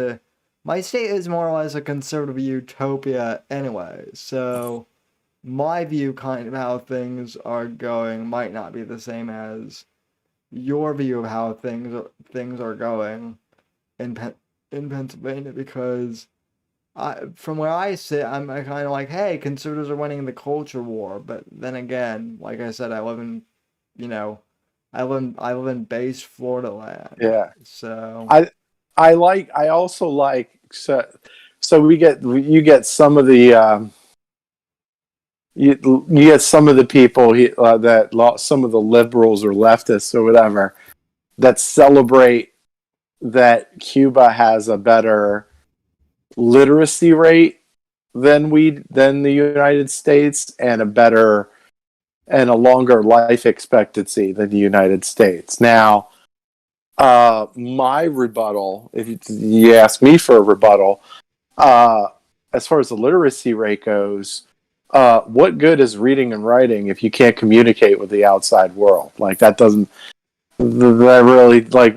more or less a conservative utopia anyway. So my view kind of how things are going might not be the same as your view of how things are going in Pennsylvania, because from where I sit, I'm kind of like, hey, conservatives are winning the culture war. But then again, like I said, I live in, you know, I live in base Florida land. yeah. So I also like so you get some of the you get some of the people some of the liberals or leftists or whatever that celebrate that Cuba has a better literacy rate than the United States and a longer life expectancy than the United States. Now, my rebuttal, if you ask me for a rebuttal, as far as the literacy rate goes, what good is reading and writing if you can't communicate with the outside world? Like that really like.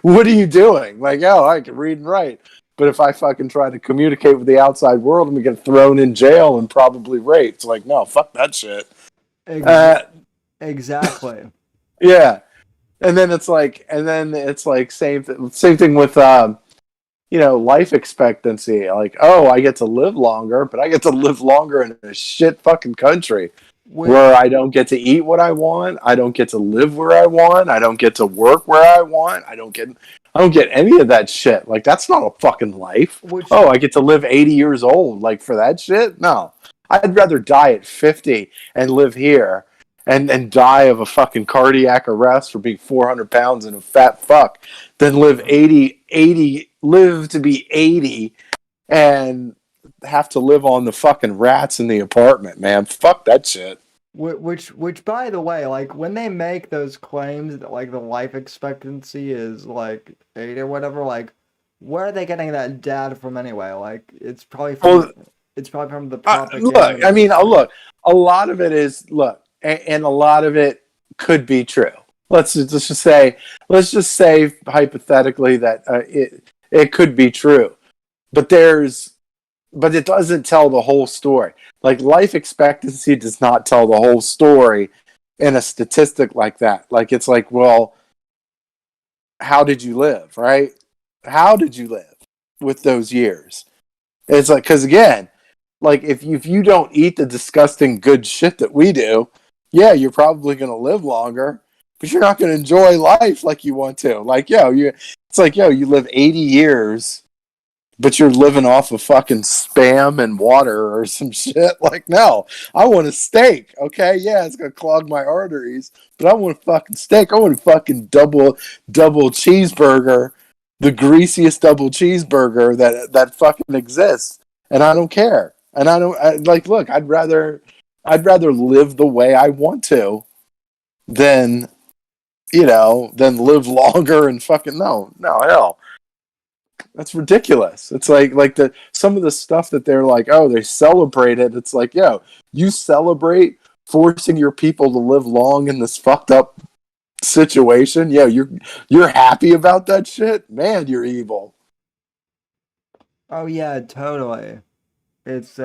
What are you doing? Like, oh, I can read and write, but if I fucking try to communicate with the outside world, I'm gonna get thrown in jail and probably raped. Like, no, fuck that shit. exactly. Yeah, and then it's like, same thing with life expectancy. Like, oh, I get to live longer, but I get to live longer in a shit fucking country where I don't get to eat what I want. I don't get to live where I want. I don't get to work where I want. I don't get any of that shit. Like, that's not a fucking life. I get to live 80 years old. Like, for that shit? No. I'd rather die at 50 and live here and die of a fucking cardiac arrest for being 400 pounds and a fat fuck than live to be 80 and have to live on the fucking rats in the apartment, man. Fuck that shit. Which, by the way, like when they make those claims that like the life expectancy is like 8 or whatever, like where are they getting that data from anyway? Like it's probably from the propaganda. Look, I mean, a lot of it is and a lot of it could be true. Let's just say hypothetically that it could be true, but it doesn't tell the whole story. Like life expectancy does not tell the whole story in a statistic like that. Like it's like, well, how did you live, right? How did you live with those years? It's like, because again, like if you don't eat the disgusting good shit that we do, yeah, you're probably going to live longer, but you're not going to enjoy life like you want to. Like, it's like, you live 80 years, but you're living off of fucking Spam and water or some shit. Like, no, I want a steak. Okay, yeah, it's gonna clog my arteries, but I want a fucking steak. I want a fucking double cheeseburger, the greasiest double cheeseburger that fucking exists, and I don't care. And look, I'd rather live the way I want to than live longer and fucking no hell. That's ridiculous. It's like some of the stuff that they're like, oh, they celebrate it. It's like, you celebrate forcing your people to live long in this fucked up situation. Yeah, you're happy about that shit? Man, you're evil. Oh yeah, totally. It's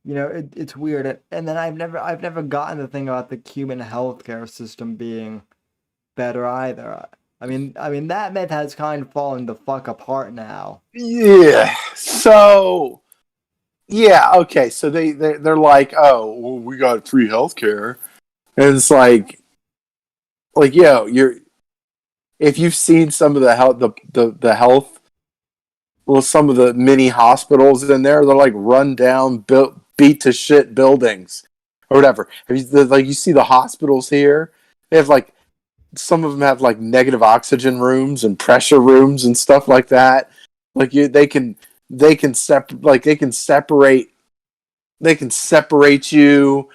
it's weird. And then I've never gotten the thing about the Cuban healthcare system being better either. I mean that myth has kind of fallen the fuck apart now. Yeah. So yeah, okay. So they're like, oh, well, we got free healthcare, and it's like if you've seen some of the health, well, some of the mini hospitals in there, they're like run down, beat to shit buildings or whatever. You see the hospitals here? They have like. Some of them have like negative oxygen rooms and pressure rooms and stuff like that. Like they can separate you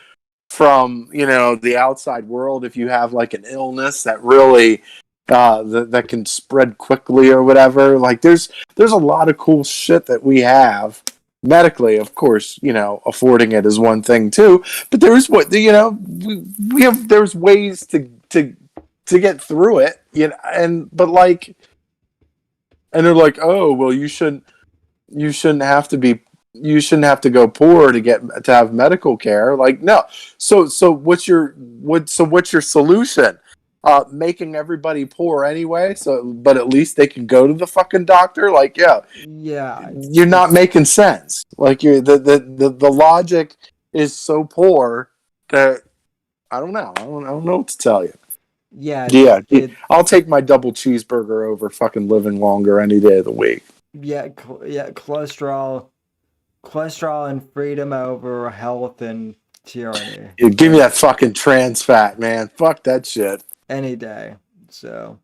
from, you know, the outside world if you have like an illness that really that can spread quickly or whatever. Like there's a lot of cool shit that we have medically. Of course, you know, affording it is one thing too, but there's what, you know, we have, there's ways to get through it, you know. And but like, and they're like, oh well, you shouldn't have to be, you shouldn't have to go poor to have medical care. Like, no. So what's your solution? Making everybody poor anyway, so but at least they can go to the fucking doctor. Like, yeah, Yeah, you're not making sense. Like, you're the logic is so poor that I don't know. I don't know what to tell you. yeah, Yeah, it I'll take my double cheeseburger over fucking living longer any day of the week. yeah, cholesterol and freedom over health and tyranny. Yeah, give me that fucking trans fat, man. Fuck that shit. Any day. So,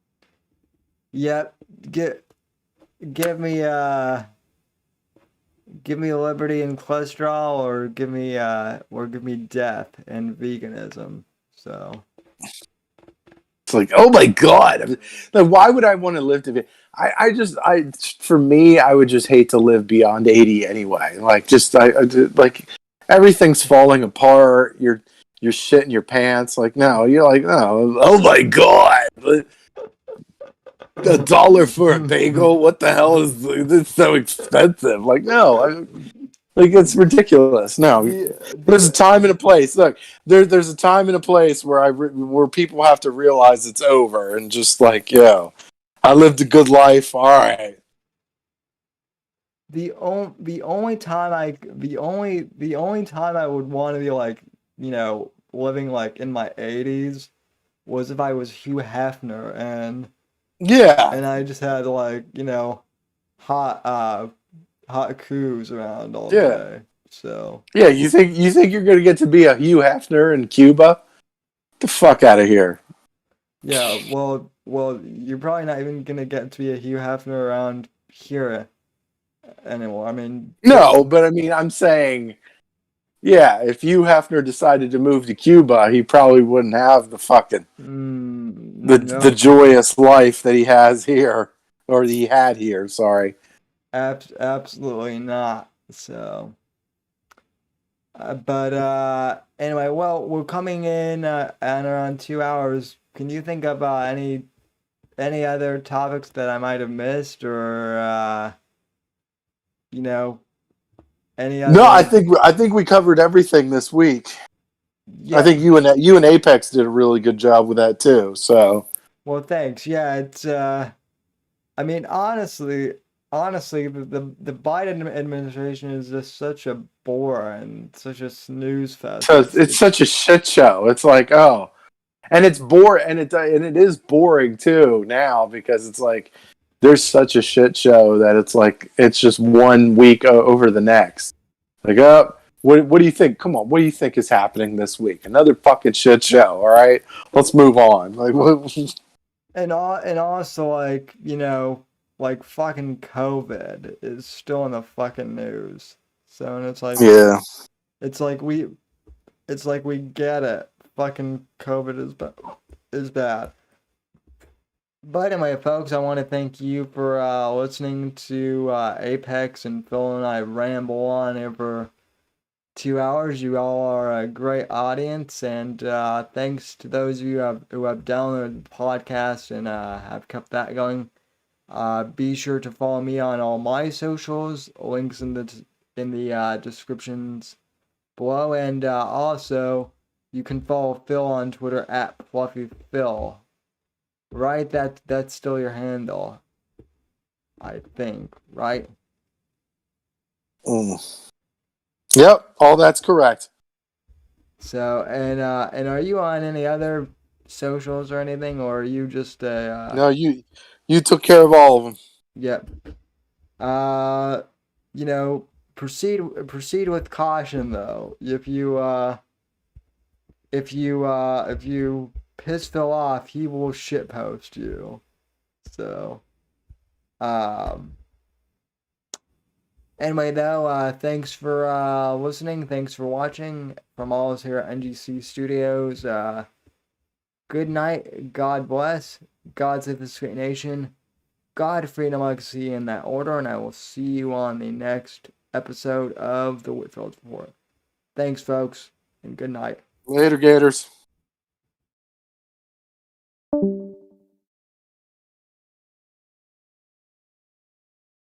yep, give me liberty and cholesterol, or give me death and veganism. So, It's like, oh my god, like, why would I want to live to be? For me, I would just hate to live beyond 80 anyway. Like, like everything's falling apart. You're shitting your pants. Like, no, you're like, no, oh my god, $1 for a bagel? What the hell is this? So expensive? Like, no, like, it's ridiculous. No, there's a time and a place. Look, there's a time and a place where people have to realize it's over and just like, yo, I lived a good life. All right. the only time I would want to be like, you know, living like in my 80s was if I was Hugh Hefner and Yeah. I just had like, you know, hot coups around all Yeah. day. So Yeah. You think you're gonna get to be a Hugh Hefner in Cuba? Get the fuck out of here. yeah, well, you're probably not even gonna get to be a Hugh Hefner around here anymore. I mean, No, but I mean, I'm saying, yeah, if Hugh Hefner decided to move to Cuba, he probably wouldn't have the fucking the no, joyous life that he has here, or that he had here. Sorry. absolutely not. So, but anyway, well, we're coming in at around 2 hours. Can you think of any other topics that I might have missed, or you know, any other? No, I think we covered everything this week. Yeah. I think you and Apex did a really good job with that too. So, Well, thanks. Yeah, it's I mean, honestly, the Biden administration is just such a bore and such a snooze fest. so it's such a shit show. It's like, oh, and it's boring, and it is boring too now, because it's like there's such a shit show that it's like it's just one week over the next. Like, oh, what do you think? Come on, what do you think is happening this week? Another fucking shit show. All right, let's move on. Like, what? And also, like, you know, like fucking COVID is still in the fucking news. So, and it's like, Yeah. it's like we get it. Fucking COVID is bad. But anyway, folks, I want to thank you for listening to Apex and Phil and I ramble on over 2 hours. You all are a great audience, and thanks to those of you who have downloaded the podcast and have kept that going. Be sure to follow me on all my socials. Links in the descriptions below, and also you can follow Phil on Twitter at FluffyPhil. Right? That's still your handle, I think. Right? Yep, all that's correct. So, and are you on any other socials or anything, or are you just No, you took care of all of them. Yep. You know, proceed with caution though. If you piss Phil off, he will shitpost you. So, Anyway, though, thanks for listening. Thanks for watching. From all of us here at NGC Studios, good night. God bless. God save this great nation. God, freedom, legacy in that order. And I will see you on the next episode of the Whitfield Report. Thanks, folks, and good night. Later, Gators.